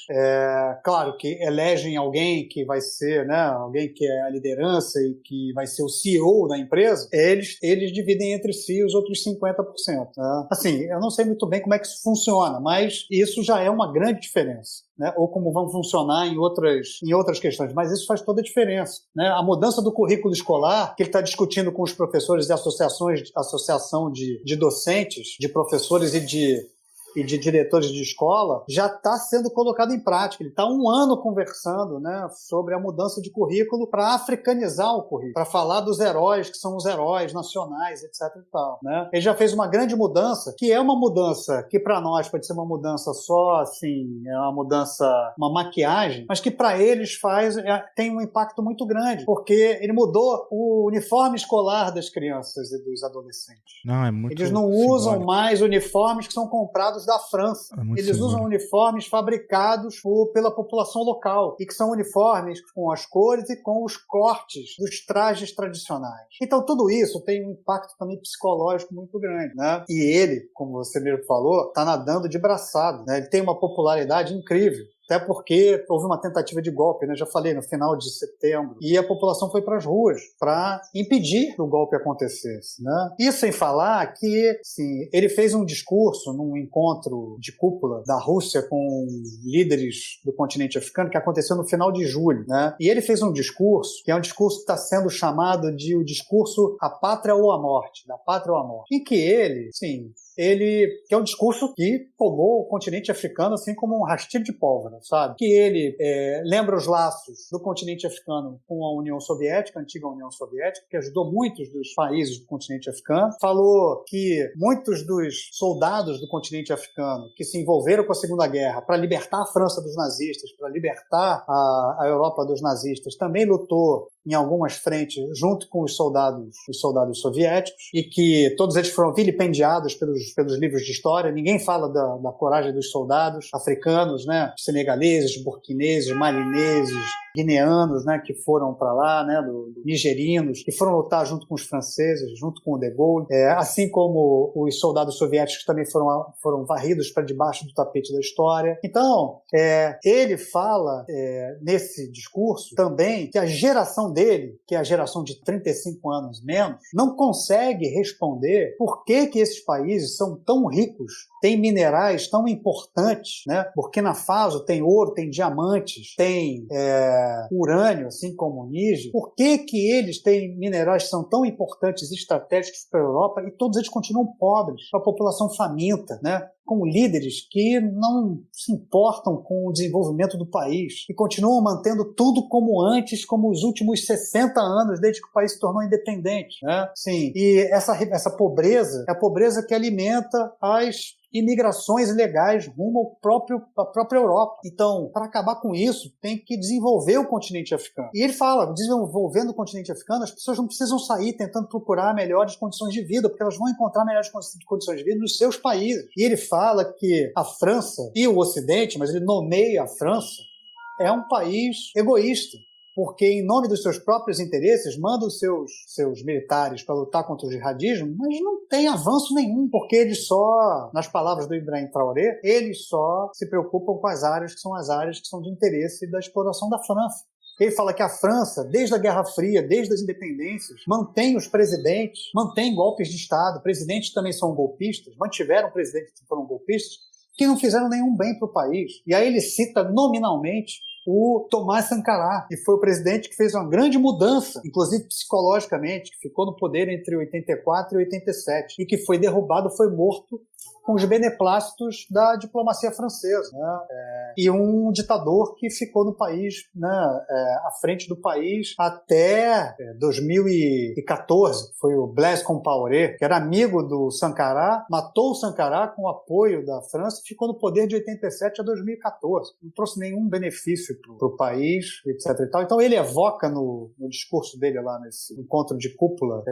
claro que elegem alguém que vai ser, né, alguém que é a liderança e que vai ser o CEO da empresa, eles dividem entre si os outros 50%. Né? Assim, eu não sei muito bem como é que isso funciona, mas isso já é uma grande diferença. Né? Ou como vão funcionar em outras questões, mas isso faz toda a diferença. Né? A mudança do currículo escolar, que ele está discutindo com os professores e associação de docentes, de professores e de diretores de escola, já está sendo colocado em prática. Ele está há 1 ano conversando, né, sobre a mudança de currículo para africanizar o currículo, para falar dos heróis, que são os heróis nacionais, etc. e tal, né? Ele já fez uma grande mudança, que é uma mudança que para nós pode ser uma mudança só, assim, é uma mudança, uma maquiagem, mas que para eles tem um impacto muito grande, porque ele mudou o uniforme escolar das crianças e dos adolescentes. Não, é muito Eles não usam mais uniformes que são comprados da França. Eles usam uniformes fabricados pela população local e que são uniformes com as cores e com os cortes dos trajes tradicionais. Então tudo isso tem um impacto também psicológico muito grande, né? E ele, como você mesmo falou, está nadando de braçada, né? Ele tem uma popularidade incrível. Até porque houve uma tentativa de golpe, né? Já falei, no final de setembro. E a população foi para as ruas para impedir que o golpe acontecesse, né? E sem falar que, sim, ele fez um discurso num encontro de cúpula da Rússia com líderes do continente africano que aconteceu no final de julho, né? E ele fez um discurso, que é um discurso que está sendo chamado de o discurso A Pátria ou a Morte, da Pátria ou a Morte. Em que ele, sim, que é um discurso que tomou o continente africano assim como um rastilho de pólvora, sabe? Que ele lembra os laços do continente africano com a União Soviética, a antiga União Soviética, que ajudou muitos dos países do continente africano. Falou que muitos dos soldados do continente africano que se envolveram com a Segunda Guerra para libertar a França dos nazistas, para libertar a Europa dos nazistas, também lutou em algumas frentes junto com os soldados soviéticos, e que todos eles foram vilipendiados pelos livros de história. Ninguém fala da coragem dos soldados africanos, né? Senegaleses, burquineses, malineses, guineanos, né? Que foram para lá, né? Nigerinos, que foram lutar junto com os franceses, junto com o De Gaulle, assim como os soldados soviéticos também foram varridos para debaixo do tapete da história. Então, ele fala nesse discurso também que a geração dele, que é a geração de 35 anos menos, não consegue responder por que esses países são tão ricos, têm minerais tão importantes, né? Burkina Faso tem ouro, tem diamantes, tem urânio, assim como o Níger. Por que eles têm minerais que são tão importantes e estratégicos para a Europa e todos eles continuam pobres, com a população faminta, né? Com líderes que não se importam com o desenvolvimento do país e continuam mantendo tudo como antes, como os últimos 60 anos, desde que o país se tornou independente, né? Sim. E essa pobreza é a pobreza que alimenta as imigrações ilegais rumo à própria Europa. Então, para acabar com isso, tem que desenvolver o continente africano. E ele fala, desenvolvendo o continente africano, as pessoas não precisam sair tentando procurar melhores condições de vida, porque elas vão encontrar melhores condições de vida nos seus países. E ele fala que a França e o Ocidente, mas ele nomeia a França, é um país egoísta, porque em nome dos seus próprios interesses manda os seus militares para lutar contra o jihadismo, mas não tem avanço nenhum, porque eles só, nas palavras do Ibrahim Traoré, eles só se preocupam com as áreas que são de interesse da exploração da França. Ele fala que a França, desde a Guerra Fria, desde as independências, mantém os presidentes, mantém golpes de Estado, presidentes também são golpistas, mantiveram presidentes que foram golpistas, que não fizeram nenhum bem para o país. E aí ele cita nominalmente o Thomas Sankara, que foi o presidente que fez uma grande mudança, inclusive psicologicamente, que ficou no poder entre 84 e 87, e que foi derrubado, foi morto com os beneplácitos da diplomacia francesa, né? E um ditador que ficou no país, né, à frente do país até 2014, foi o Blaise Compaoré, que era amigo do Sankara, matou o Sankara com o apoio da França e ficou no poder de 87 a 2014. Não trouxe nenhum benefício para o país, etc. E tal. Então ele evoca no discurso dele lá nesse encontro de cúpula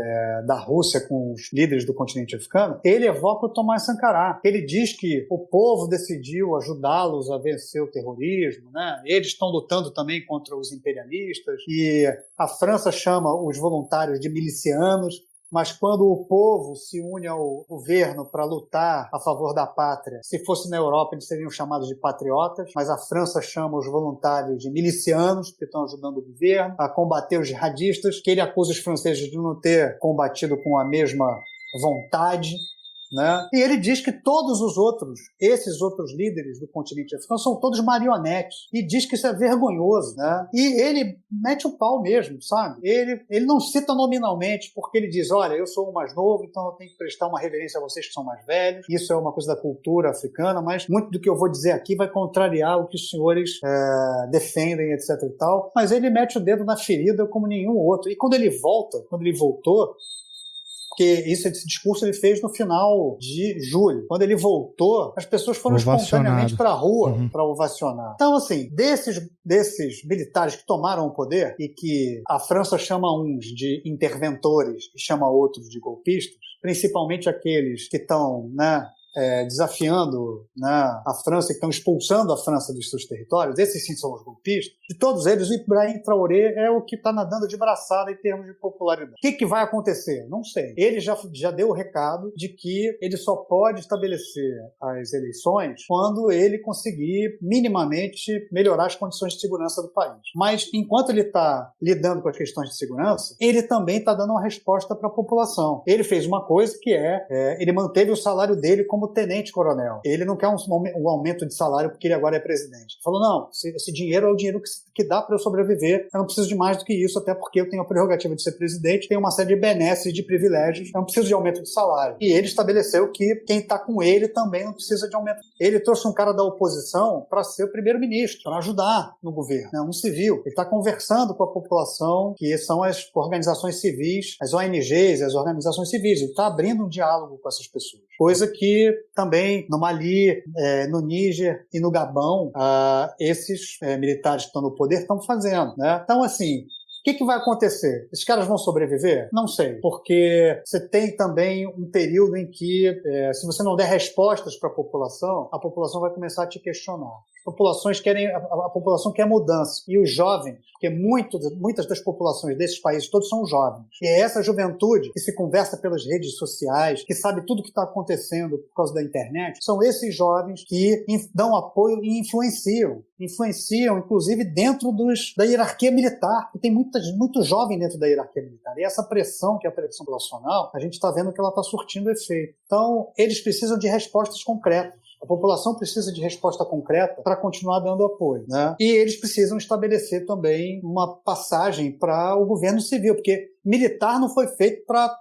da Rússia com os líderes do continente africano, ele evoca o Thomas Sankara. Ele diz que o povo decidiu ajudá-los a vencer o terrorismo, né? Eles estão lutando também contra os imperialistas e a França chama os voluntários de milicianos, mas quando o povo se une ao governo para lutar a favor da pátria, se fosse na Europa eles seriam chamados de patriotas, mas a França chama os voluntários de milicianos, que estão ajudando o governo a combater os jihadistas, que ele acusa os franceses de não ter combatido com a mesma vontade, né? E ele diz que todos os outros, esses outros líderes do continente africano são todos marionetes e diz que isso é vergonhoso, né? E ele mete o pau mesmo, sabe? Ele não cita nominalmente porque ele diz, olha, eu sou o mais novo, então eu tenho que prestar uma reverência a vocês que são mais velhos, isso é uma coisa da cultura africana, mas muito do que eu vou dizer aqui vai contrariar o que os senhores defendem, etc e tal, mas ele mete o dedo na ferida como nenhum outro. E quando ele voltou, porque esse discurso ele fez no final de julho. Quando ele voltou, as pessoas foram espontaneamente para a rua para ovacionar. Então, assim, desses militares que tomaram o poder e que a França chama uns de interventores e chama outros de golpistas, principalmente aqueles que estão, né, desafiando, né, a França, que estão expulsando a França dos seus territórios, esses sim são os golpistas. De todos eles, o Ibrahim Traoré é o que está nadando de braçada em termos de popularidade. O que vai acontecer? Não sei. Ele já deu o recado de que ele só pode estabelecer as eleições quando ele conseguir minimamente melhorar as condições de segurança do país. Mas enquanto ele está lidando com as questões de segurança, ele também está dando uma resposta para a população. Ele fez uma coisa que ele manteve o salário dele como tenente-coronel. Ele não quer um aumento de salário porque ele agora é presidente. Ele falou, não, esse dinheiro é o dinheiro que dá para eu sobreviver, eu não preciso de mais do que isso, até porque eu tenho a prerrogativa de ser presidente, tenho uma série de benesses e de privilégios, eu não preciso de aumento de salário. E ele estabeleceu que quem está com ele também não precisa de aumento. Ele trouxe um cara da oposição para ser o primeiro-ministro, para ajudar no governo, né, um civil. Ele está conversando com a população, que são as organizações civis, as ONGs, as organizações civis. Ele está abrindo um diálogo com essas pessoas. Coisa que também no Mali, no Níger e no Gabão, esses militares que estão no poder estão fazendo, né? Então, assim, o que vai acontecer? Esses caras vão sobreviver? Não sei, porque você tem também um período em que, se você não der respostas para a população vai começar a te questionar. A população quer mudança. E os jovens, porque muitas das populações desses países todos são jovens. E é essa juventude que se conversa pelas redes sociais, que sabe tudo o que está acontecendo por causa da internet, são esses jovens que dão apoio e influenciam, inclusive, dentro da hierarquia militar. E tem muito jovem dentro da hierarquia militar. E essa pressão, que é a pressão populacional, a gente está vendo que ela está surtindo efeito. Então, eles precisam de respostas concretas. A população precisa de resposta concreta para continuar dando apoio, né? E eles precisam estabelecer também uma passagem para o governo civil, porque militar não foi feito para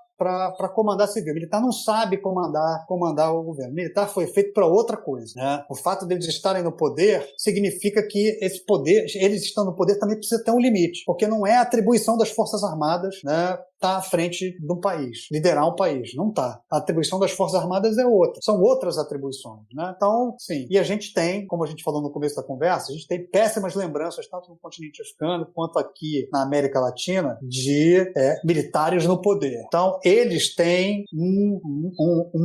comandar civil. Militar não sabe comandar o governo. Militar foi feito para outra coisa, né? O fato deles estarem no poder significa que esse poder, eles estando no poder, também precisa ter um limite, porque não é a atribuição das Forças Armadas, né, tá à frente de um país, liderar um país. Não tá. A atribuição das Forças Armadas é outra. São outras atribuições, né? Então, sim. E a gente tem, como a gente falou no começo da conversa, a gente tem péssimas lembranças, tanto no continente africano quanto aqui na América Latina, de militares no poder. Então, eles têm um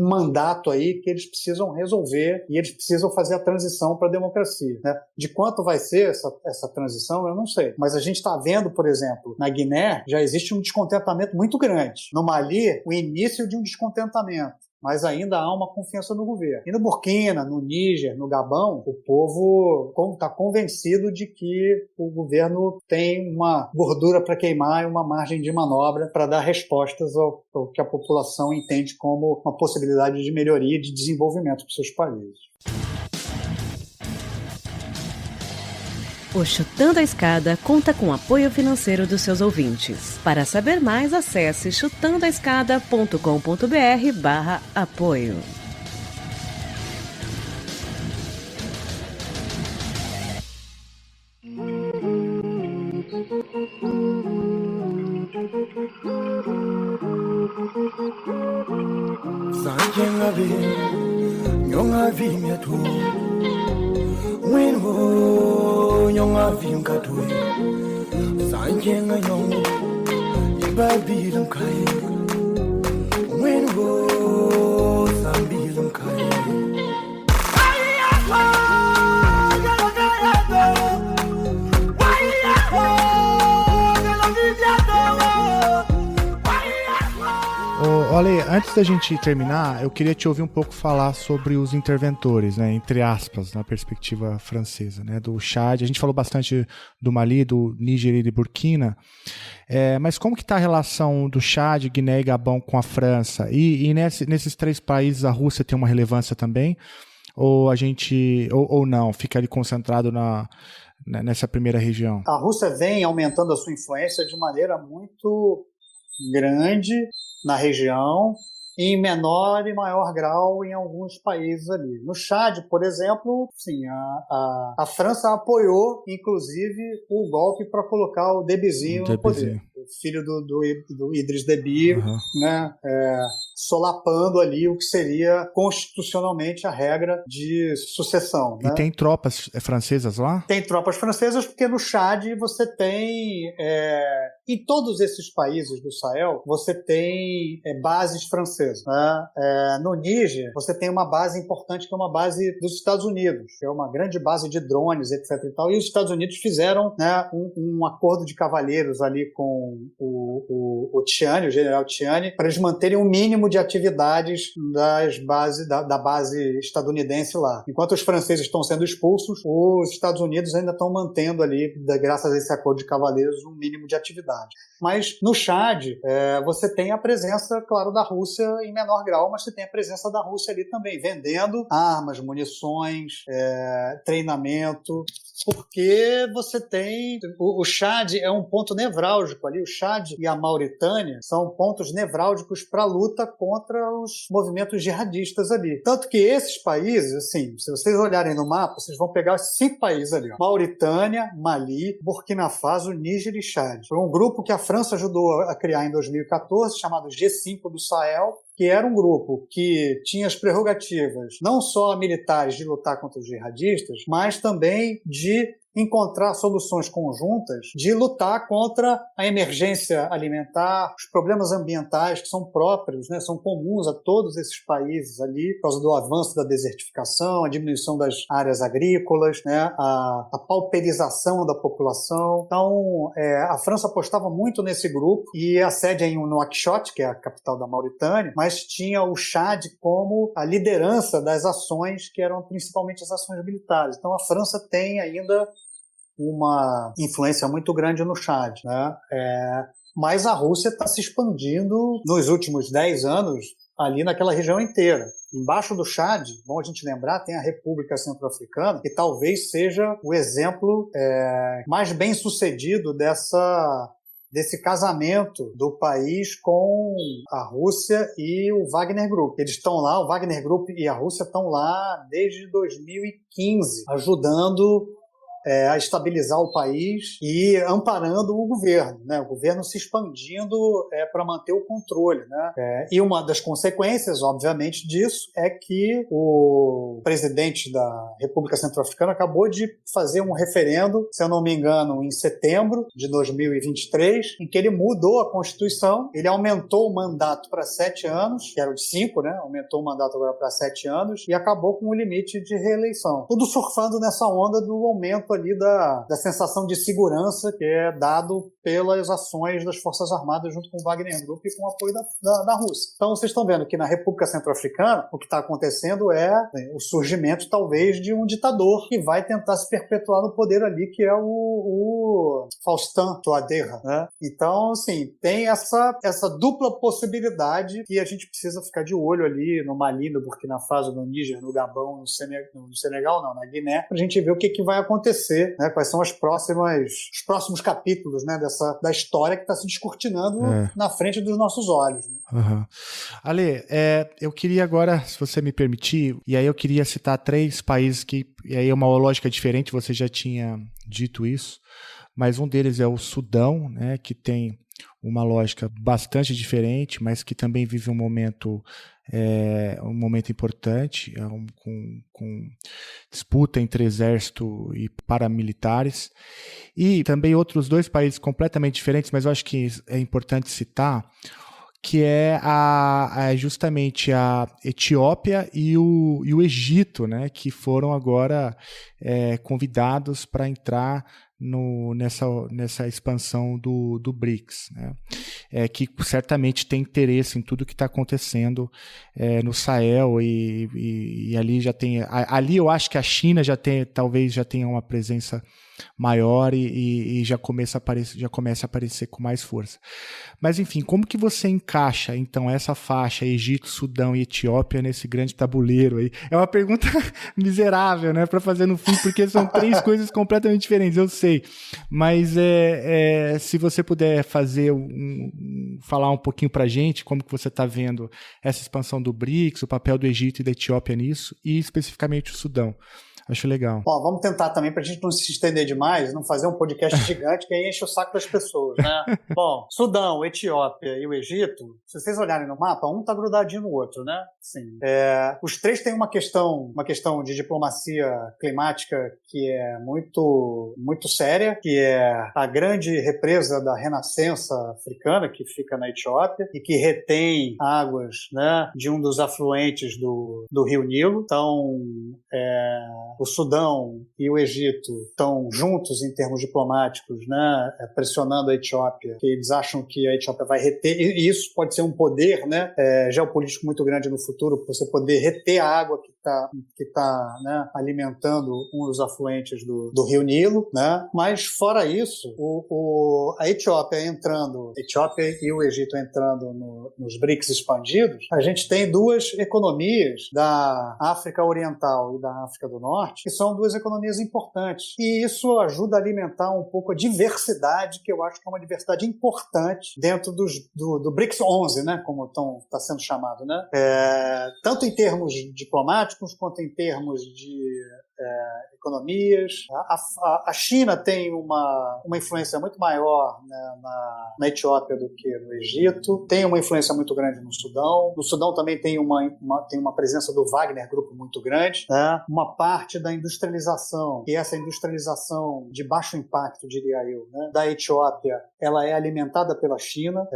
mandato aí que eles precisam resolver e eles precisam fazer a transição para a democracia, né? De quanto vai ser essa transição, eu não sei. Mas a gente está vendo, por exemplo, na Guiné, já existe um descontentamento muito grande. No Mali, o início de um descontentamento, mas ainda há uma confiança no governo. E no Burkina, no Níger, no Gabão, o povo está convencido de que o governo tem uma gordura para queimar e uma margem de manobra para dar respostas ao que a população entende como uma possibilidade de melhoria e de desenvolvimento para os seus países. O Chutando a Escada conta com apoio financeiro dos seus ouvintes. Para saber mais, acesse chutandoaescada.com.br/apoio. Ale, antes da gente terminar, eu queria te ouvir um pouco falar sobre os interventores, né, entre aspas, na perspectiva francesa, né, do Chad. A gente falou bastante do Mali, do Níger e de Burkina, mas como que está a relação do Chad, Guiné e Gabão com a França? E nesses três países a Rússia tem uma relevância também? Ou ou não, fica ali concentrado nessa primeira região? A Rússia vem aumentando a sua influência de maneira muito grande na região e em menor e maior grau em alguns países ali. No Chad, por exemplo, sim, a França apoiou, inclusive, o golpe para colocar o Débyzinho no poder. O filho do Idriss Déby, né, solapando ali o que seria constitucionalmente a regra de sucessão. E tem tropas francesas lá? Tem tropas francesas porque no Chad você tem... em todos esses países do Sahel, você tem bases francesas. Né? No Níger, você tem uma base importante que é uma base dos Estados Unidos, que é uma grande base de drones, etc. e tal. E os Estados Unidos fizeram, né, um acordo de cavalheiros ali com o Tiani, o general Tiani, para eles manterem um mínimo de atividades da base estadunidense lá. Enquanto os franceses estão sendo expulsos, os Estados Unidos ainda estão mantendo ali, graças a esse acordo de cavalheiros, um mínimo de atividade. Mas no Chad, você tem a presença, claro, da Rússia em menor grau, mas você tem a presença da Rússia ali também, vendendo armas, munições, treinamento, porque você tem... O Chad é um ponto nevrálgico ali. O Chad e a Mauritânia são pontos nevrálgicos para a luta contra os movimentos jihadistas ali. Tanto que esses países, assim, se vocês olharem no mapa, vocês vão pegar os 5 países ali. Ó. Mauritânia, Mali, Burkina Faso, Níger e Chad. Foi um grupo que a França ajudou a criar em 2014, chamado G5 do Sahel, que era um grupo que tinha as prerrogativas não só militares de lutar contra os jihadistas, mas também de encontrar soluções conjuntas de lutar contra a emergência alimentar, os problemas ambientais que são próprios, né, são comuns a todos esses países ali, por causa do avanço da desertificação, a diminuição das áreas agrícolas, né, a pauperização da população. Então, a França apostava muito nesse grupo e a sede é em Nouakchott, que é a capital da Mauritânia, mas tinha o Chad como a liderança das ações que eram principalmente as ações militares. Então, a França tem ainda uma influência muito grande no Chad, né? Mas a Rússia está se expandindo nos últimos 10 anos ali naquela região inteira. Embaixo do Chad, bom a gente lembrar, tem a República Centro-Africana, que talvez seja o exemplo mais bem sucedido desse casamento do país com a Rússia e o Wagner Group. Eles estão lá, o Wagner Group e a Rússia estão lá desde 2015, ajudando a estabilizar o país e amparando o governo, né? O governo se expandindo para manter o controle, né? E uma das consequências, obviamente, disso é que o presidente da República Centro-Africana acabou de fazer um referendo, se eu não me engano, em setembro de 2023, em que ele mudou a Constituição, ele aumentou o mandato para 7 anos, que era de 5, né? Aumentou o mandato agora para 7 anos e acabou com o limite de reeleição. Tudo surfando nessa onda do aumento ali da sensação de segurança que é dado pelas ações das Forças Armadas junto com o Wagner Group e com o apoio da Rússia. Então vocês estão vendo que na República Centro-Africana o que está acontecendo é o surgimento talvez de um ditador que vai tentar se perpetuar no poder ali, que é o Faustin Touadéra, né? Então, assim, tem essa dupla possibilidade que a gente precisa ficar de olho ali no Mali, no Burkina Faso, no Níger, no Gabão, no Senegal não, na Guiné, para a gente ver o que vai acontecer, né? Quais são os próximos capítulos, né, da história que está se descortinando na frente dos nossos olhos. Né? Uhum. Ale, eu queria agora, se você me permitir, e aí eu queria citar 3 países que, e aí é uma lógica diferente, você já tinha dito isso, mas um deles é o Sudão, né, que tem uma lógica bastante diferente, mas que também vive um momento é um momento importante, com disputa entre exército e paramilitares, e também outros dois países completamente diferentes, mas eu acho que é importante citar, que é justamente a Etiópia e o Egito, né, que foram agora convidados para entrar nessa expansão do BRICS, né, que certamente tem interesse em tudo que está acontecendo no Sahel e ali já tem... Ali eu acho que a China talvez já tenha uma presença maior e já começa a aparecer com mais força. Mas, enfim, como que você encaixa, então, essa faixa Egito, Sudão e Etiópia nesse grande tabuleiro aí? É uma pergunta miserável, né, para fazer no fim, porque são três coisas completamente diferentes, eu sei. Mas se você puder falar um pouquinho para a gente, como que você está vendo essa expansão do BRICS, o papel do Egito e da Etiópia nisso, e especificamente o Sudão. Acho legal. Bom, vamos tentar também, para a gente não se estender demais, não fazer um podcast gigante que aí enche o saco das pessoas, né? Bom, Sudão, Etiópia e o Egito, se vocês olharem no mapa, um está grudadinho no outro, né? Sim. Os três têm uma questão de diplomacia climática que é muito, muito séria, que é a grande represa da Renascença africana, que fica na Etiópia, e que retém águas, né, de um dos afluentes do rio Nilo. Então, o Sudão e o Egito estão juntos em termos diplomáticos, né, pressionando a Etiópia, que eles acham que a Etiópia vai reter, e isso pode ser um poder, né, geopolítico muito grande no futuro, para você poder reter a água que tá, né, alimentando um dos afluentes do rio Nilo, né? Mas fora isso, a Etiópia e o Egito entrando nos BRICS expandidos, a gente tem duas economias da África Oriental e da África do Norte, que são duas economias importantes. E isso ajuda a alimentar um pouco a diversidade, que eu acho que é uma diversidade importante dentro do BRICS 11, né, como está sendo chamado, né? Tanto em termos diplomáticos quanto em termos de economias. A China tem uma influência muito maior, né, na Etiópia do que no Egito, tem uma influência muito grande no Sudão. No Sudão também tem uma presença do Wagner Group muito grande, né? Uma parte da industrialização, e essa industrialização de baixo impacto, diria eu, né, da Etiópia, ela é alimentada pela China.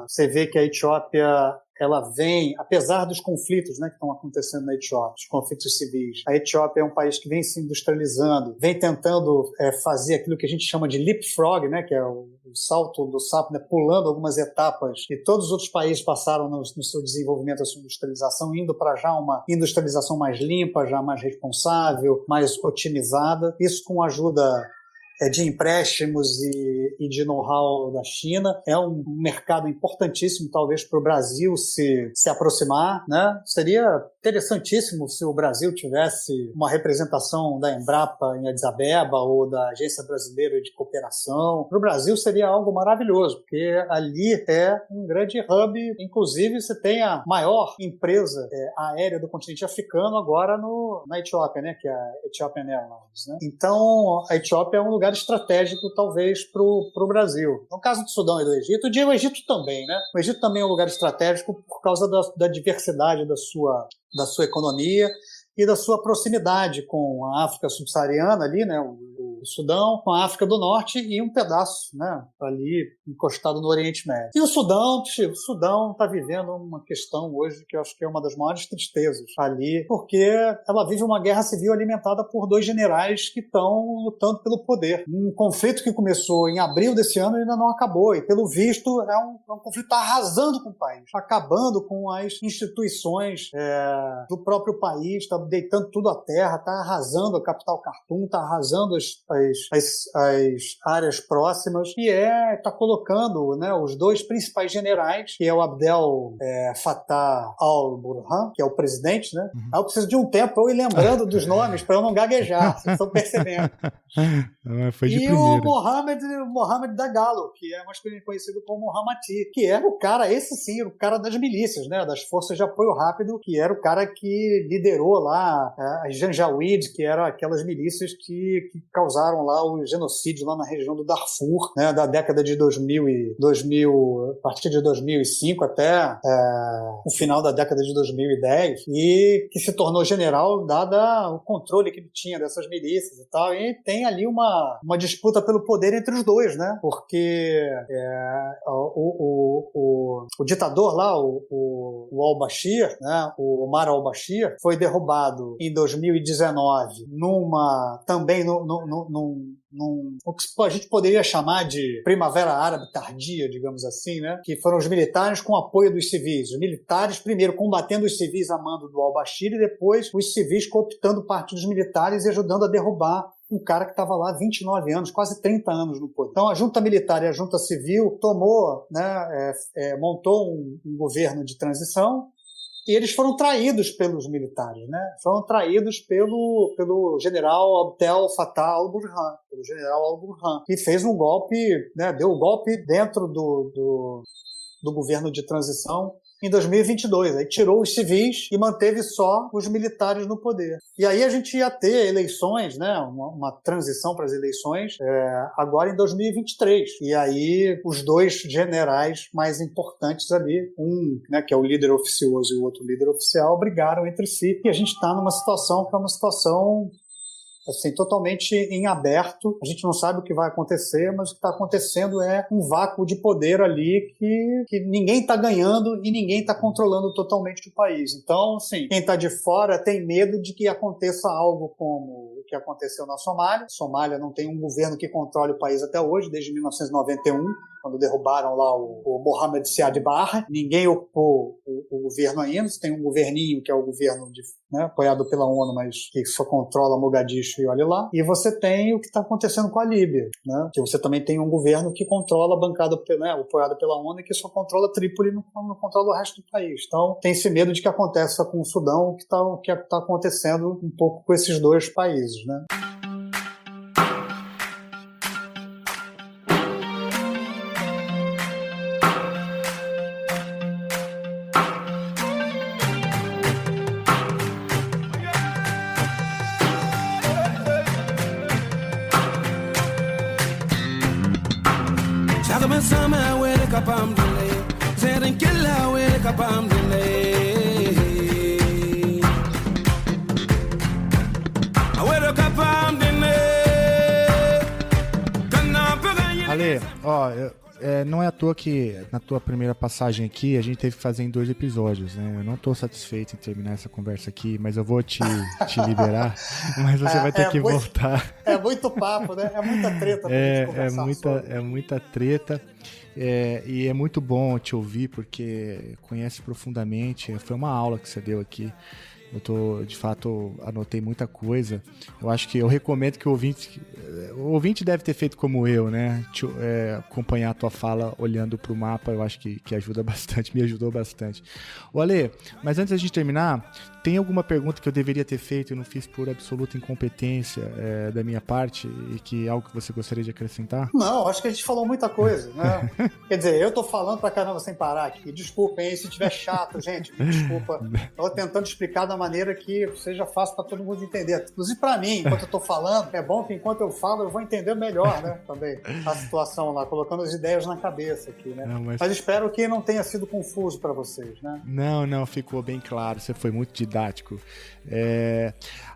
Você vê que a Etiópia ela vem, apesar dos conflitos, né, que estão acontecendo na Etiópia, os conflitos civis, a Etiópia é um país que vem se industrializando, vem tentando fazer aquilo que a gente chama de leapfrog, né, que é o salto do sapo, né, pulando algumas etapas que todos os outros países passaram no seu desenvolvimento, a sua industrialização, indo para já uma industrialização mais limpa, já mais responsável, mais otimizada. Isso com a ajuda de empréstimos e de know-how da China. É um mercado importantíssimo, talvez, para o Brasil se aproximar, né? Seria interessantíssimo se o Brasil tivesse uma representação da Embrapa em Addis Abeba ou da Agência Brasileira de Cooperação. Para o Brasil seria algo maravilhoso, porque ali é um grande hub. Inclusive, você tem a maior empresa aérea do continente africano agora na Etiópia, né? Que é a Ethiopian Airlines, né? Então, a Etiópia é um lugar estratégico, talvez, para o Brasil. No caso do Sudão e do Egito, o Egito também, né? O Egito também é um lugar estratégico por causa da diversidade da sua economia e da sua proximidade com a África subsaariana ali, né, o Sudão, com a África do Norte e um pedaço, né, ali encostado no Oriente Médio. E o Sudão está vivendo uma questão hoje que eu acho que é uma das maiores tristezas ali, porque ela vive uma guerra civil alimentada por dois generais que estão lutando pelo poder. Um conflito que começou em abril desse ano e ainda não acabou, e pelo visto é um conflito que está arrasando com o país, acabando com as instituições do próprio país, está deitando tudo à terra, está arrasando a capital Khartoum, está arrasando as áreas próximas e está colocando, né, os dois principais generais, que é o Abdel Fattah al-Burhan, que é o presidente, né? Aí eu preciso de um tempo eu ir lembrando dos nomes para eu não gaguejar, vocês estão percebendo. Foi de e primeira. o Mohamed Dagalo, que é mais conhecido como Mohammadi, que era o cara, esse sim, o cara das milícias, né, das forças de apoio rápido, que era o cara que liderou lá as Janjaweed, que eram aquelas milícias que causaram causaram lá o genocídio lá na região do Darfur, né, da década de 2000, a partir de 2005 até o final da década de 2010, e que se tornou general dada o controle que ele tinha dessas milícias e tal, e tem ali uma disputa pelo poder entre os dois, né, porque o ditador lá, o al-Bashir, né, o Omar al-Bashir, foi derrubado em 2019 também num o que a gente poderia chamar de primavera árabe tardia, digamos assim, né? Que foram os militares com apoio dos civis. Os militares, primeiro, combatendo os civis a mando do al-Bashir, e depois os civis cooptando parte dos militares e ajudando a derrubar um cara que estava lá há 29 anos, quase 30 anos no poder. Então, a junta militar e a junta civil montou um governo de transição, e eles foram traídos pelos militares, né? Foram traídos pelo general Abdel Fattah al-Burhan, que fez um golpe, né? Deu um golpe dentro do governo de transição em 2022. Aí tirou os civis e manteve só os militares no poder. E aí a gente ia ter eleições, né? Uma transição para as eleições agora em 2023. E aí os dois generais mais importantes ali, né, que é o líder oficioso e o outro líder oficial, brigaram entre si. E a gente está numa situação que é uma situação assim, totalmente em aberto. A gente não sabe o que vai acontecer, mas o que está acontecendo é um vácuo de poder ali que ninguém está ganhando e ninguém está controlando totalmente o país. Então, assim, quem está de fora tem medo de que aconteça algo como o que aconteceu na Somália. A Somália não tem um governo que controle o país até hoje, desde 1991, quando derrubaram lá o Mohamed Siad Barre. Ninguém ocupou o governo ainda. Você tem um governinho que é o governo apoiado pela ONU, mas que só controla Mogadishu e olha lá. E você tem o que está acontecendo com a Líbia, né? Que você também tem um governo que controla a bancada, né, apoiado pela ONU, e que só controla Trípoli e não controla o resto do país. Então, tem esse medo de que aconteça com o Sudão o que está acontecendo um pouco com esses dois países, né? Ale, ó, não é à toa que na tua primeira passagem aqui a gente teve que fazer em 2 episódios, né? Eu não tô satisfeito em terminar essa conversa aqui, mas eu vou te liberar, mas você vai ter que voltar. É muito papo, né? É muita treta pra gente conversar é muita treta. E é muito bom te ouvir, porque conhece profundamente. Foi uma aula que você deu aqui. De fato, anotei muita coisa. Eu acho que eu recomendo que o ouvinte deve ter feito como eu, né? Acompanhar a tua fala olhando para o mapa, eu acho que ajuda bastante, me ajudou bastante. Ô Ale, mas antes da gente terminar, tem alguma pergunta que eu deveria ter feito e não fiz por absoluta incompetência da minha parte, e que algo que você gostaria de acrescentar? Não, acho que a gente falou muita coisa, né? Quer dizer, eu tô falando pra caramba sem parar aqui. Desculpem aí se tiver chato, gente. Me desculpa. Eu tô tentando explicar da maneira que seja fácil para todo mundo entender. Inclusive para mim, enquanto eu tô falando, é bom que enquanto eu falo eu vou entender melhor, né? Também a situação lá, colocando as ideias na cabeça aqui, né? Não, mas espero que não tenha sido confuso para vocês, né? Não, ficou bem claro. Você foi muito didático.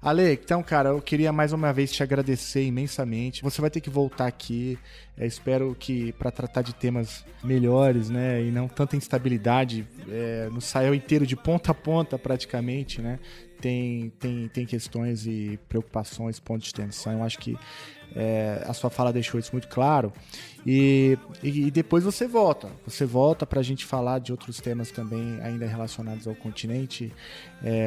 Ale, então, cara, eu queria mais uma vez te agradecer imensamente. Você vai ter que voltar aqui. Espero que para tratar de temas melhores, né? E não tanta instabilidade no Sahel inteiro, de ponta a ponta praticamente, né? Tem questões e preocupações, pontos de tensão. Eu acho que a sua fala deixou isso muito claro. E depois você volta para a gente falar de outros temas também ainda relacionados ao continente,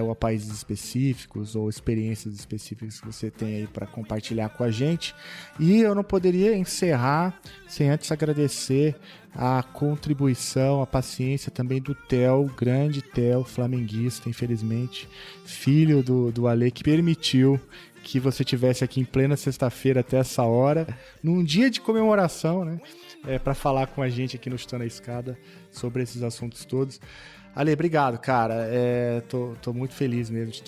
ou a países específicos, ou experiências específicas que você tem aí para compartilhar com a gente. E eu não poderia encerrar sem antes agradecer a contribuição, a paciência também do Theo, grande Theo, flamenguista, infelizmente, filho do Ale, que permitiu que você tivesse aqui em plena sexta-feira até essa hora, num dia de comemoração, né? Para falar com a gente aqui no Chutando a Escada sobre esses assuntos todos. Ale, obrigado, cara. Tô muito feliz mesmo de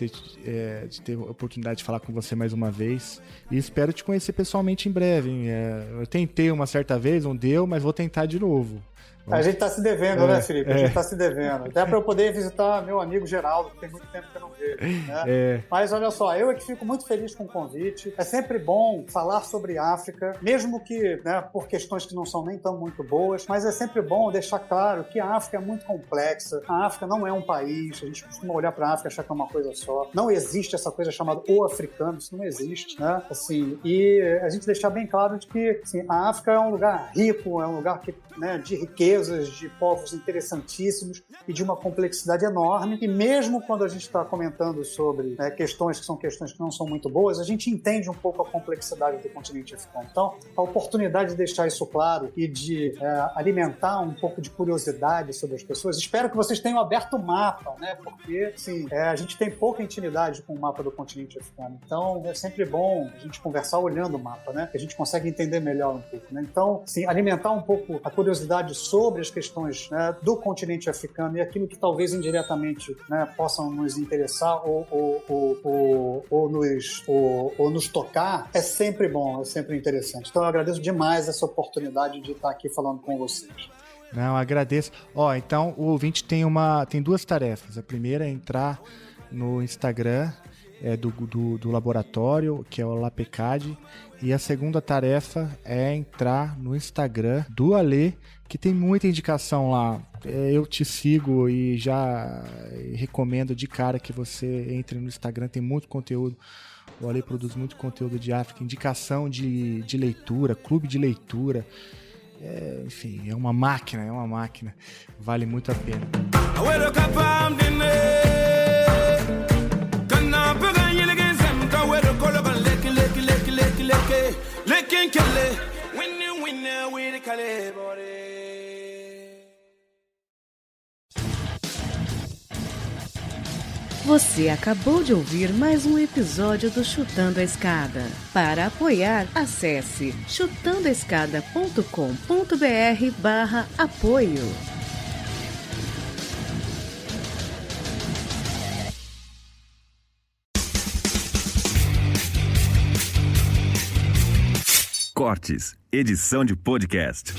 ter a oportunidade de falar com você mais uma vez. E espero te conhecer pessoalmente em breve, hein? Eu tentei uma certa vez, não deu, mas vou tentar de novo. A gente tá se devendo, né, Felipe? A gente tá se devendo. Até para eu poder visitar meu amigo Geraldo, que tem muito tempo que eu não vejo. Né? Mas olha só, eu é que fico muito feliz com o convite. É sempre bom falar sobre África, mesmo que, né, por questões que não são nem tão muito boas, mas é sempre bom deixar claro que a África é muito complexa. A África não é um país, a gente costuma olhar para a África e achar que é uma coisa só. Não existe essa coisa chamada o africano, isso não existe, né? Assim, e a gente deixar bem claro de que assim, a África é um lugar rico, é um lugar que, né, de riqueza, de povos interessantíssimos e de uma complexidade enorme, e mesmo quando a gente está comentando sobre questões que são questões que não são muito boas, a gente entende um pouco a complexidade do continente africano. Então, a oportunidade de deixar isso claro e de alimentar um pouco de curiosidade sobre as pessoas, espero que vocês tenham aberto o mapa, né? Porque, assim, a gente tem pouca intimidade com o mapa do continente africano, então é sempre bom a gente conversar olhando o mapa, né? Que a gente consegue entender melhor um pouco, né? Então, assim, alimentar um pouco a curiosidade sobre as questões, né, do continente africano e aquilo que talvez indiretamente, né, possam nos interessar ou nos tocar, é sempre bom, é sempre interessante. Então eu agradeço demais essa oportunidade de estar aqui falando com vocês. Não, agradeço. Então o ouvinte tem duas tarefas. A primeira é entrar no Instagram do laboratório, que é o LAPECAD, e a segunda tarefa é entrar no Instagram do Ale, que tem muita indicação lá. Eu te sigo e já recomendo de cara que você entre no Instagram, tem muito conteúdo. O Ale produz muito conteúdo de África, indicação de leitura, clube de leitura. Enfim, é uma máquina. Vale muito a pena. Você acabou de ouvir mais um episódio do Chutando a Escada. Para apoiar, acesse chutandoaescada.com.br/apoio. Cortes, edição de podcast.